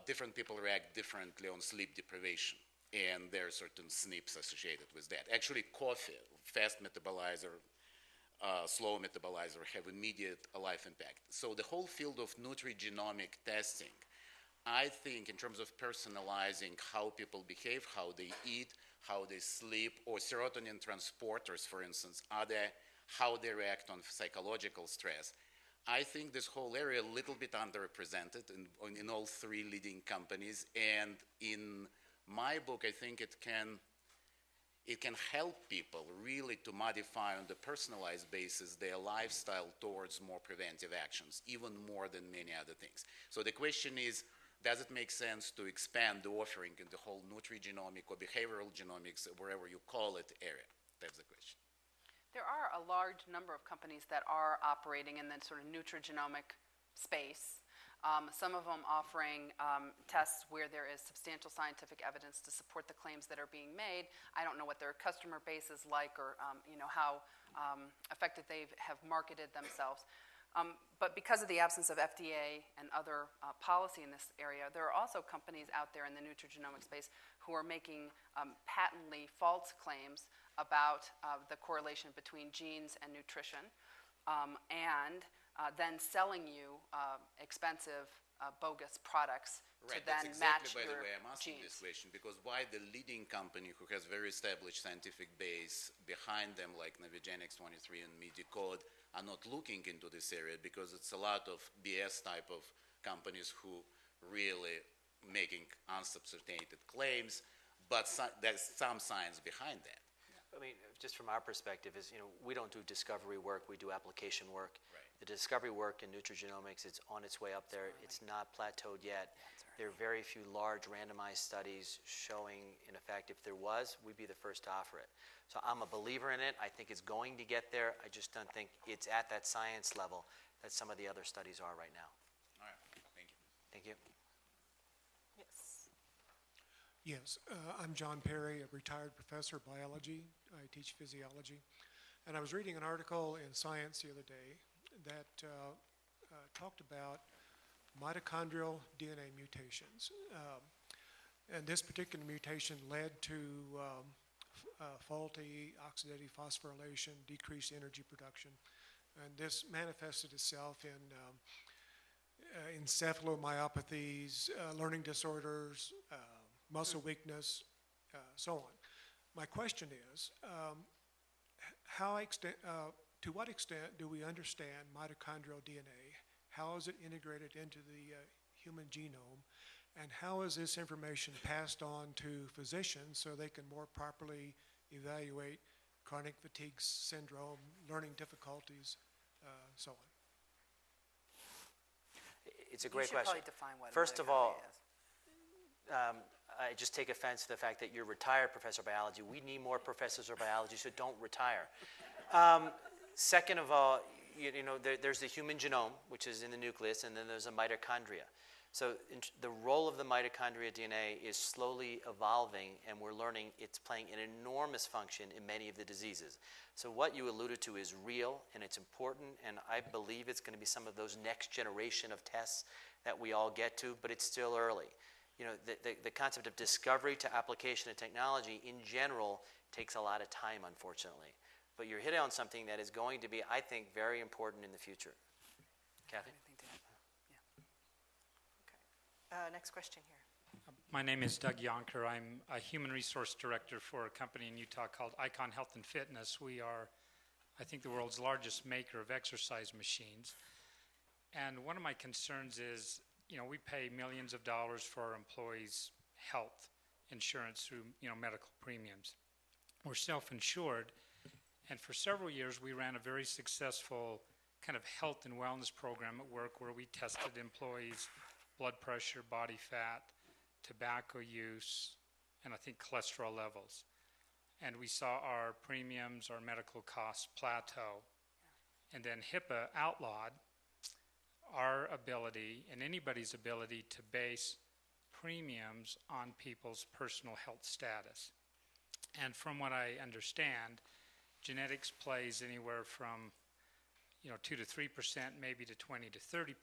different people react differently on sleep deprivation, and there are certain SNPs associated with that. Actually, coffee, fast metabolizer, slow metabolizer, have immediate life impact. So the whole field of nutrigenomic testing, I think in terms of personalizing how people behave, how they eat, how they sleep, or serotonin transporters, for instance, how they react on psychological stress, I think this whole area a little bit underrepresented in all three leading companies. And in my book, I think it can help people really to modify on the personalized basis their lifestyle towards more preventive actions, even more than many other things. So the question is, does it make sense to expand the offering in the whole nutrigenomic or behavioral genomics, or wherever you call it, area? That's the question.
There are a large number of companies that are operating in the sort of nutrigenomic space. Some of them offering tests where there is substantial scientific evidence to support the claims that are being made. I don't know what their customer base is like, or how effective they have marketed themselves. But because of the absence of FDA and other policy in this area, there are also companies out there in the nutrigenomic space who are making patently false claims about the correlation between genes and nutrition, and then selling you expensive, bogus products to then
That's
match
exactly, by
your
the way, I'm asking
genes.
this question, because why the leading company who has very established scientific base behind them, like Navigenics, 23andMe, Decode, are not looking into this area, because it's a lot of BS type of companies who really making unsubstantiated claims, but there's some science behind that.
I mean, just from our perspective is, we don't do discovery work, we do application work.
Right.
The discovery work in nutrigenomics, it's on its way up there. It's not plateaued yet. There are very few large randomized studies showing, in effect, if there was, we'd be the first to offer it. So I'm a believer in it. I think it's going to get there. I just don't think it's at that science level that some of the other studies are right now.
All right, thank you.
Thank you.
Yes.
Yes, I'm John Perry, a retired professor of biology. I teach physiology. And I was reading an article in Science the other day that talked about mitochondrial DNA mutations. And this particular mutation led to faulty oxidative phosphorylation, decreased energy production. And this manifested itself in encephalomyopathies, learning disorders, muscle weakness, so on. My question is, to what extent do we understand mitochondrial DNA? How is it integrated into the human genome? And how is this information passed on to physicians so they can more properly evaluate chronic fatigue syndrome, learning difficulties, so on?
It's a great
You should
question.
probably define what
First of all,
mitochondria is.
I just take offense to the fact that you're retired professor of biology. We need more professors of biology, so don't retire. Second of all, there's the human genome, which is in the nucleus, and then there's a mitochondria. So the role of the mitochondria DNA is slowly evolving, and we're learning it's playing an enormous function in many of the diseases. So what you alluded to is real, and it's important, and I believe it's going to be some of those next generation of tests that we all get to, but it's still early. The concept of discovery to application of technology in general takes a lot of time, unfortunately. But you're hitting on something that is going to be, I think, very important in the future. Kathy?
Next question here.
My name is Doug Yonker. I'm a human resource director for a company in Utah called Icon Health and Fitness. We are, I think, the world's largest maker of exercise machines. And one of my concerns is, we pay millions of dollars for our employees' health insurance through, medical premiums. We're self-insured, and for several years we ran a very successful kind of health and wellness program at work where we tested employees' blood pressure, body fat, tobacco use, and I think cholesterol levels. And we saw our premiums, our medical costs plateau. And then HIPAA outlawed our ability and anybody's ability to base premiums on people's personal health status. And from what I understand, genetics plays anywhere from 2 to 3%, maybe to 20 to 30%.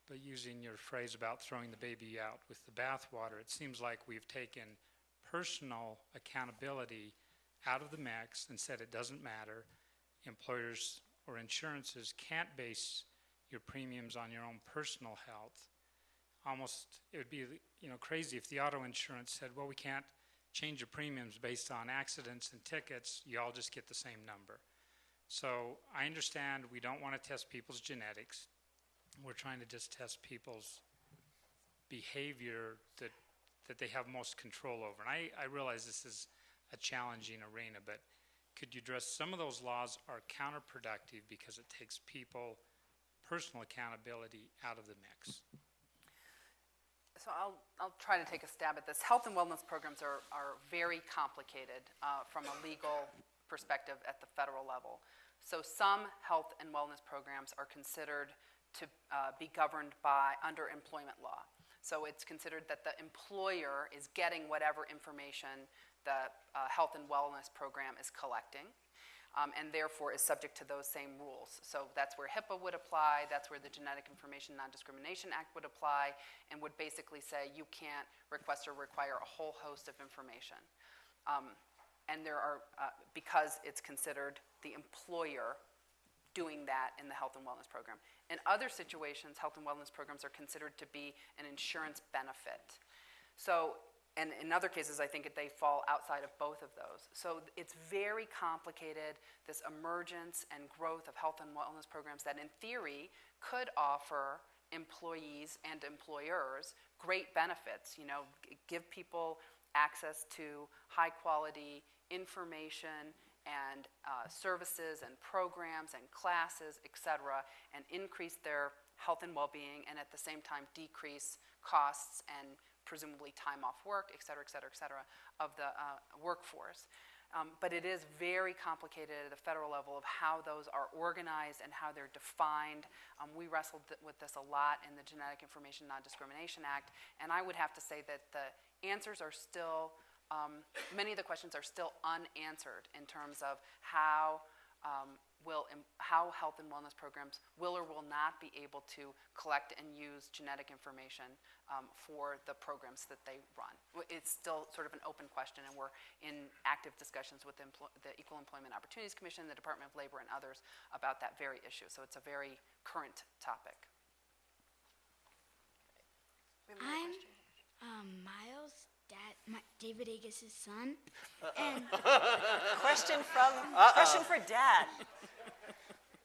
But using your phrase about throwing the baby out with the bathwater, it seems like we've taken personal accountability out of the mix and said it doesn't matter. Employers or insurances can't base your premiums on your own personal health. Almost, it would be crazy if the auto insurance said, well, we can't change your premiums based on accidents and tickets. You all just get the same number. So I understand we don't want to test people's genetics. We're trying to just test people's behavior that they have most control over. And I realize this is a challenging arena, but could you address some of those laws are counterproductive because it takes people personal accountability out of the mix?
So I'll try to take a stab at this. Health and wellness programs are very complicated from a legal perspective at the federal level. So some health and wellness programs are considered to be governed under employment law. So it's considered that the employer is getting whatever information the health and wellness program is collecting. and therefore is subject to those same rules. So that's where HIPAA would apply, that's where the Genetic Information Non-Discrimination Act would apply, and would basically say you can't request or require a whole host of information. And there are, because it's considered the employer doing that in the health and wellness program. In other situations, health and wellness programs are considered to be an insurance benefit. So, and in other cases, I think they fall outside of both of those. So it's very complicated, this emergence and growth of health and wellness programs that in theory could offer employees and employers great benefits, you know, give people access to high quality information and services and programs and classes, et cetera, and increase their health and well-being, and at the same time decrease costs and presumably time off work, et cetera, et cetera, et cetera, of the workforce. But it is very complicated at the federal level of how those are organized and how they're defined. We wrestled with this a lot in the Genetic Information Non-Discrimination Act, and I would have to say that the answers are still, many of the questions are still unanswered in terms of how health and wellness programs will or will not be able to collect and use genetic information for the programs that they run. It's still sort of an open question, and we're in active discussions with the Equal Employment Opportunities Commission, the Department of Labor, and others about that very issue. So it's a very current topic.
I'm Miles, David Agus' son. And
Question for Dad.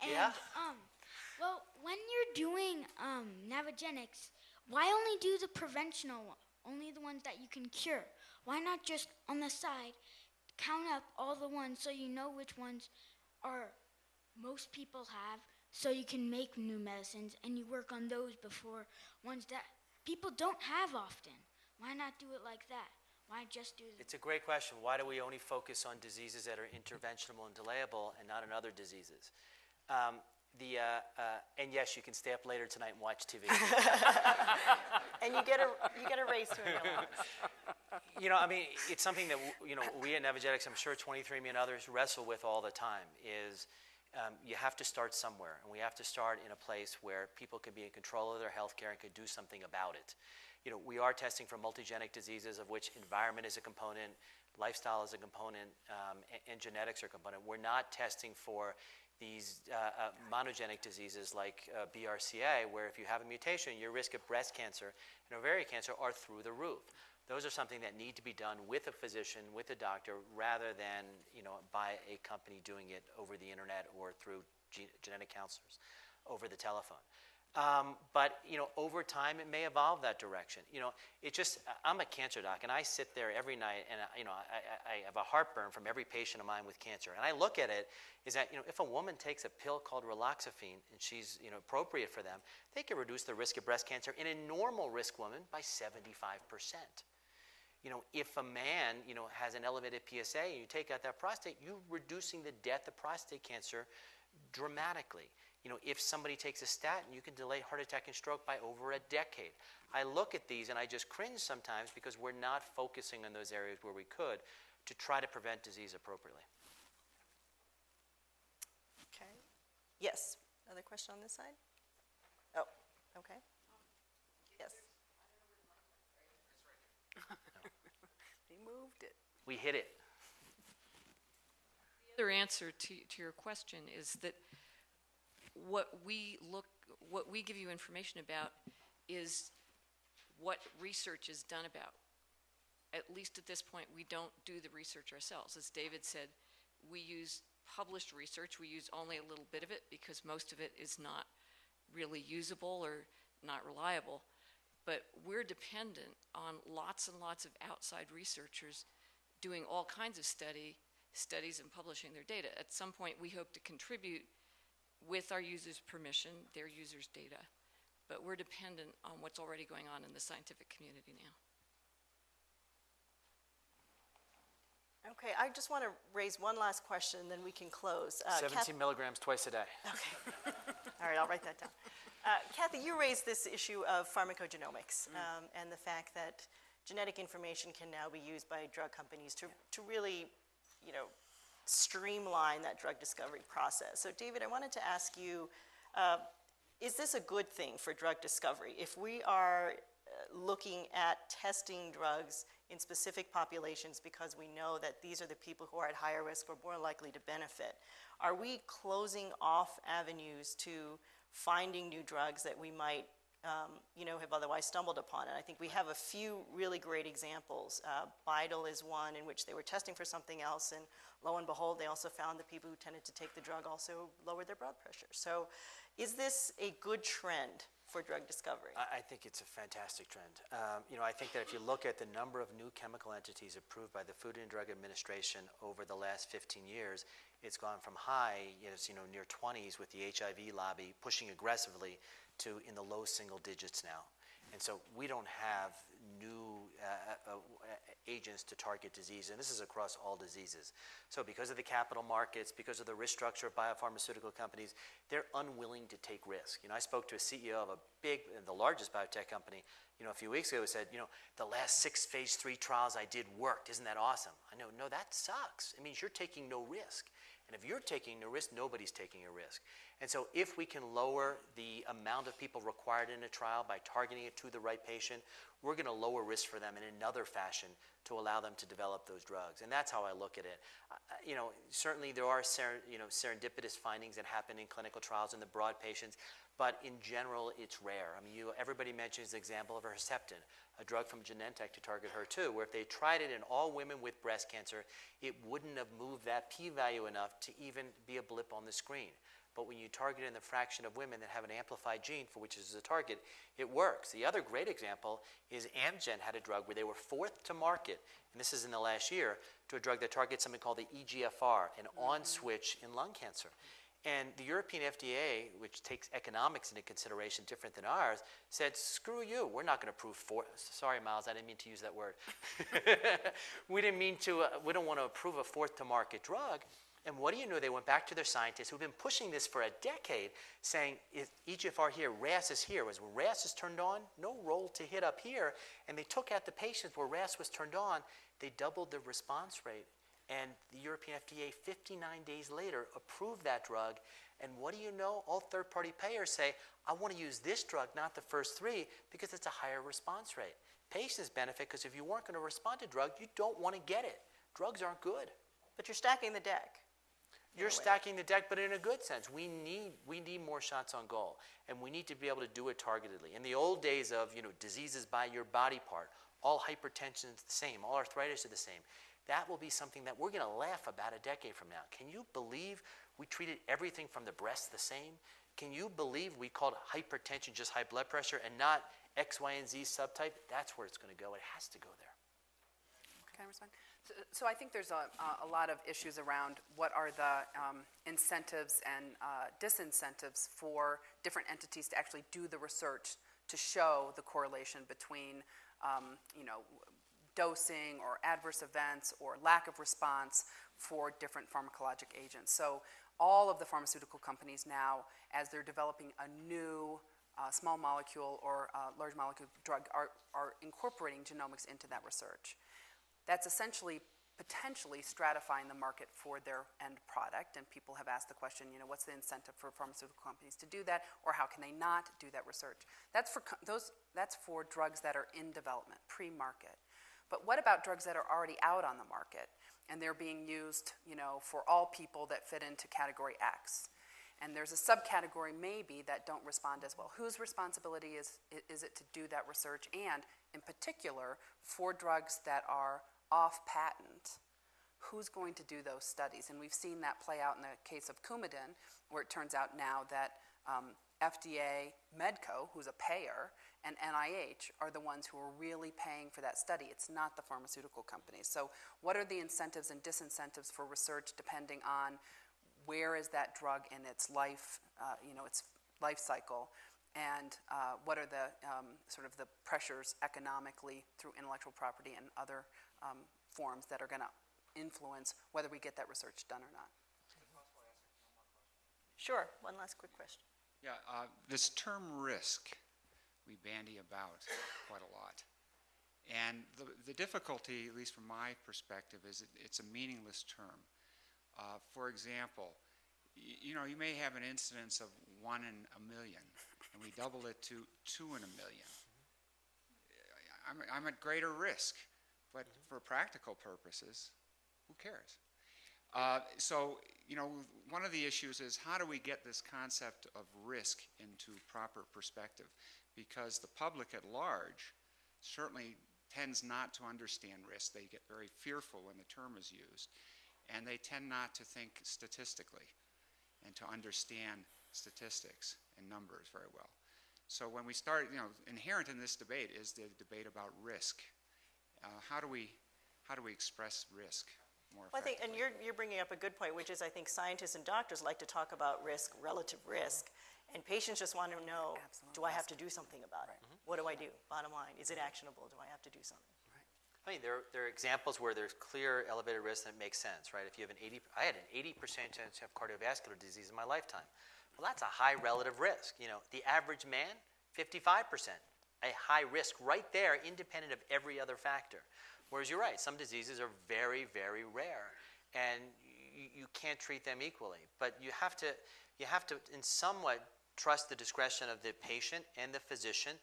And, well, when you're doing navigenics, why only do the preventional one? Only the ones that you can cure? Why not just on the side count up all the ones so you know which ones are most people have, so you can make new medicines and you work on those before ones that people don't have often? Why not do it like that? Why just do
It's a great question. Why do we only focus on diseases that are interventional and delayable and not on other diseases? And yes, you can stay up later tonight and watch TV.
And you get a raise to a meal.
You know, I mean, it's something that, you know, we at Navigenics, I'm sure 23andMe and others wrestle with all the time, is you have to start somewhere. And we have to start in a place where people can be in control of their health care and can do something about it. You know, we are testing for multigenic diseases, of which environment is a component, lifestyle is a component, and genetics are a component. We're not testing for these monogenic diseases like BRCA, where if you have a mutation, your risk of breast cancer and ovarian cancer are through the roof. Those are something that need to be done with a physician, with a doctor, rather than, you know, by a company doing it over the internet or through genetic counselors over the telephone. But, you know, over time, it may evolve that direction. You know, it just, I'm a cancer doc, and I sit there every night, and, you know, I have a heartburn from every patient of mine with cancer. And I look at it, is that, you know, if a woman takes a pill called raloxifene, and she's, you know, appropriate for them, they can reduce the risk of breast cancer in a normal risk woman by 75%. You know, if a man, you know, has an elevated PSA, and you take out that prostate, you're reducing the death of prostate cancer dramatically. You know, if somebody takes a statin, you can delay heart attack and stroke by over a decade. I look at these and I just cringe sometimes because we're not focusing on those areas where we could to try to prevent disease appropriately.
Okay. Yes. Another question on this side? Oh, okay. Yes.
They moved it.
We hit it.
The other answer to your question is that what we give you information about is what research is done about. At least at this point, we don't do the research ourselves. As David said, we use published research. We use only a little bit of it because most of it is not really usable or not reliable. But we're dependent on lots and lots of outside researchers doing all kinds of studies and publishing their data. At some point, we hope to contribute with our users' permission, their users' data. But we're dependent on what's already going on in the scientific community now.
Okay, I just want to raise one last question, and then we can close.
17 milligrams twice a day.
Okay. All right, I'll write that down. Kathy, you raised this issue of pharmacogenomics and the fact that genetic information can now be used by drug companies to really, you know, streamline that drug discovery process. So David, I wanted to ask you, is this a good thing for drug discovery? If we are looking at testing drugs in specific populations because we know that these are the people who are at higher risk or more likely to benefit, are we closing off avenues to finding new drugs that we might have otherwise stumbled upon? And I think we have a few really great examples. Bidal is one in which they were testing for something else, and lo and behold, they also found the people who tended to take the drug also lowered their blood pressure. So is this a good trend for drug discovery?
I think it's a fantastic trend. I think that if you look at the number of new chemical entities approved by the Food and Drug Administration over the last 15 years, it's gone from high, near 20s with the HIV lobby pushing aggressively to in the low single digits now. And so we don't have new agents to target disease, and this is across all diseases. So because of the capital markets, because of the risk structure of biopharmaceutical companies, they're unwilling to take risk. I spoke to a CEO of the largest biotech company, a few weeks ago, who said, the last 6 phase 3 trials I did worked. Isn't that awesome? I know, no, that sucks. It means you're taking no risk. And if you're taking no risk, nobody's taking a risk. And so if we can lower the amount of people required in a trial by targeting it to the right patient, we're going to lower risk for them in another fashion to allow them to develop those drugs. And that's how I look at it. Certainly there are serendipitous findings that happen in clinical trials in the broad patients, but in general, it's rare. Everybody mentions the example of Herceptin, a drug from Genentech to target HER2, where if they tried it in all women with breast cancer, it wouldn't have moved that p-value enough to even be a blip on the screen. But when you target in the fraction of women that have an amplified gene for which is a target, it works. The other great example is Amgen had a drug where they were 4th to market, and this is in the last year, to a drug that targets something called the EGFR, an on switch in lung cancer. And the European FDA, which takes economics into consideration different than ours, said, screw you, we're not going to approve sorry, Miles, I didn't mean to use that word. we don't want to approve a 4th to market drug. And what do you know? They went back to their scientists who've been pushing this for a decade, saying, EGFR here, RAS is here. When RAS is turned on, no role to hit up here. And they took out the patients where RAS was turned on. They doubled the response rate. And the European FDA, 59 days later, approved that drug. And what do you know? All third-party payers say, I want to use this drug, not the first 3, because it's a higher response rate. Patients benefit because if you weren't going to respond to drug, you don't want to get it. Drugs aren't good.
But you're stacking the deck.
You're stacking the deck, but in a good sense. We need more shots on goal, and we need to be able to do it targetedly. In the old days of diseases by your body part, all hypertension is the same, all arthritis is the same. That will be something that we're going to laugh about a decade from now. Can you believe we treated everything from the breast the same? Can you believe we called hypertension just high blood pressure and not X, Y, and Z subtype? That's where it's going to go. It has to go there.
Can I respond? So I think there's a lot of issues around what are the incentives and disincentives for different entities to actually do the research to show the correlation between, dosing or adverse events or lack of response for different pharmacologic agents. So all of the pharmaceutical companies now, as they're developing a new small molecule or large molecule drug, are incorporating genomics into that research. That's essentially potentially stratifying the market for their end product, and people have asked the question, what's the incentive for pharmaceutical companies to do that, or how can they not do that research? That's for drugs that are in development, pre-market. But what about drugs that are already out on the market, and they're being used, for all people that fit into category X? And there's a subcategory maybe that don't respond as well. Whose responsibility is it to do that research? And in particular, for drugs that are off patent, who's going to do those studies? And we've seen that play out in the case of Coumadin, where it turns out now that FDA, Medco, who's a payer, and NIH are the ones who are really paying for that study. It's not the pharmaceutical companies. So what are the incentives and disincentives for research depending on where is that drug in its life, its life cycle, and what are the sort of the pressures economically through intellectual property and other forms that are going to influence whether we get that research done or not?
Sure. One last quick question.
Yeah, this term risk we bandy about quite a lot. And the difficulty, at least from my perspective, is it's a meaningless term. For example, you know, you may have an incidence of 1 in a million, and we double it to 2 in a million. I'm at greater risk, but for practical purposes, who cares? So, you know, one of the issues is how do we get this concept of risk into proper perspective? Because the public at large certainly tends not to understand risk. They get very fearful when the term is used, and they tend not to think statistically and to understand statistics and numbers very well. So when we start, you know, inherent in this debate is the debate about risk. How do we express risk more
Well, I think,
effectively?
and you're bringing up a good point, which is I think scientists and doctors like to talk about risk, relative risk, and patients just want to know, do I have to do something about it? What do I do? Bottom line, is it actionable? Do I have to do something?
I mean, there are examples where there's clear elevated risk and it makes sense, right? If you have I had an 80% chance to have cardiovascular disease in my lifetime. Well, that's a high relative risk. You know, the average man, 55%. A high risk right there, independent of every other factor. Whereas you're right, some diseases are very, very rare, and you can't treat them equally. But you have to, in somewhat, trust the discretion of the patient and the physician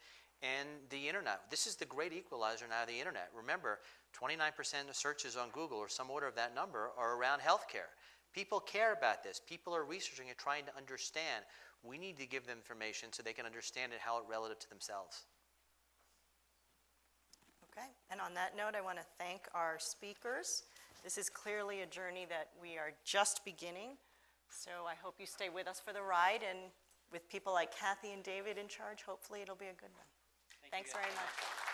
and the internet. This is the great equalizer now, the internet. Remember, 29% of searches on Google, or some order of that number, are around healthcare. People care about this. People are researching and trying to understand. We need to give them information so they can understand it, how it's relative to themselves.
Okay, and on that note, I want to thank our speakers. This is clearly a journey that we are just beginning, so I hope you stay with us for the ride, and with people like Kathy and David in charge, hopefully it'll be a good one. Thanks very much.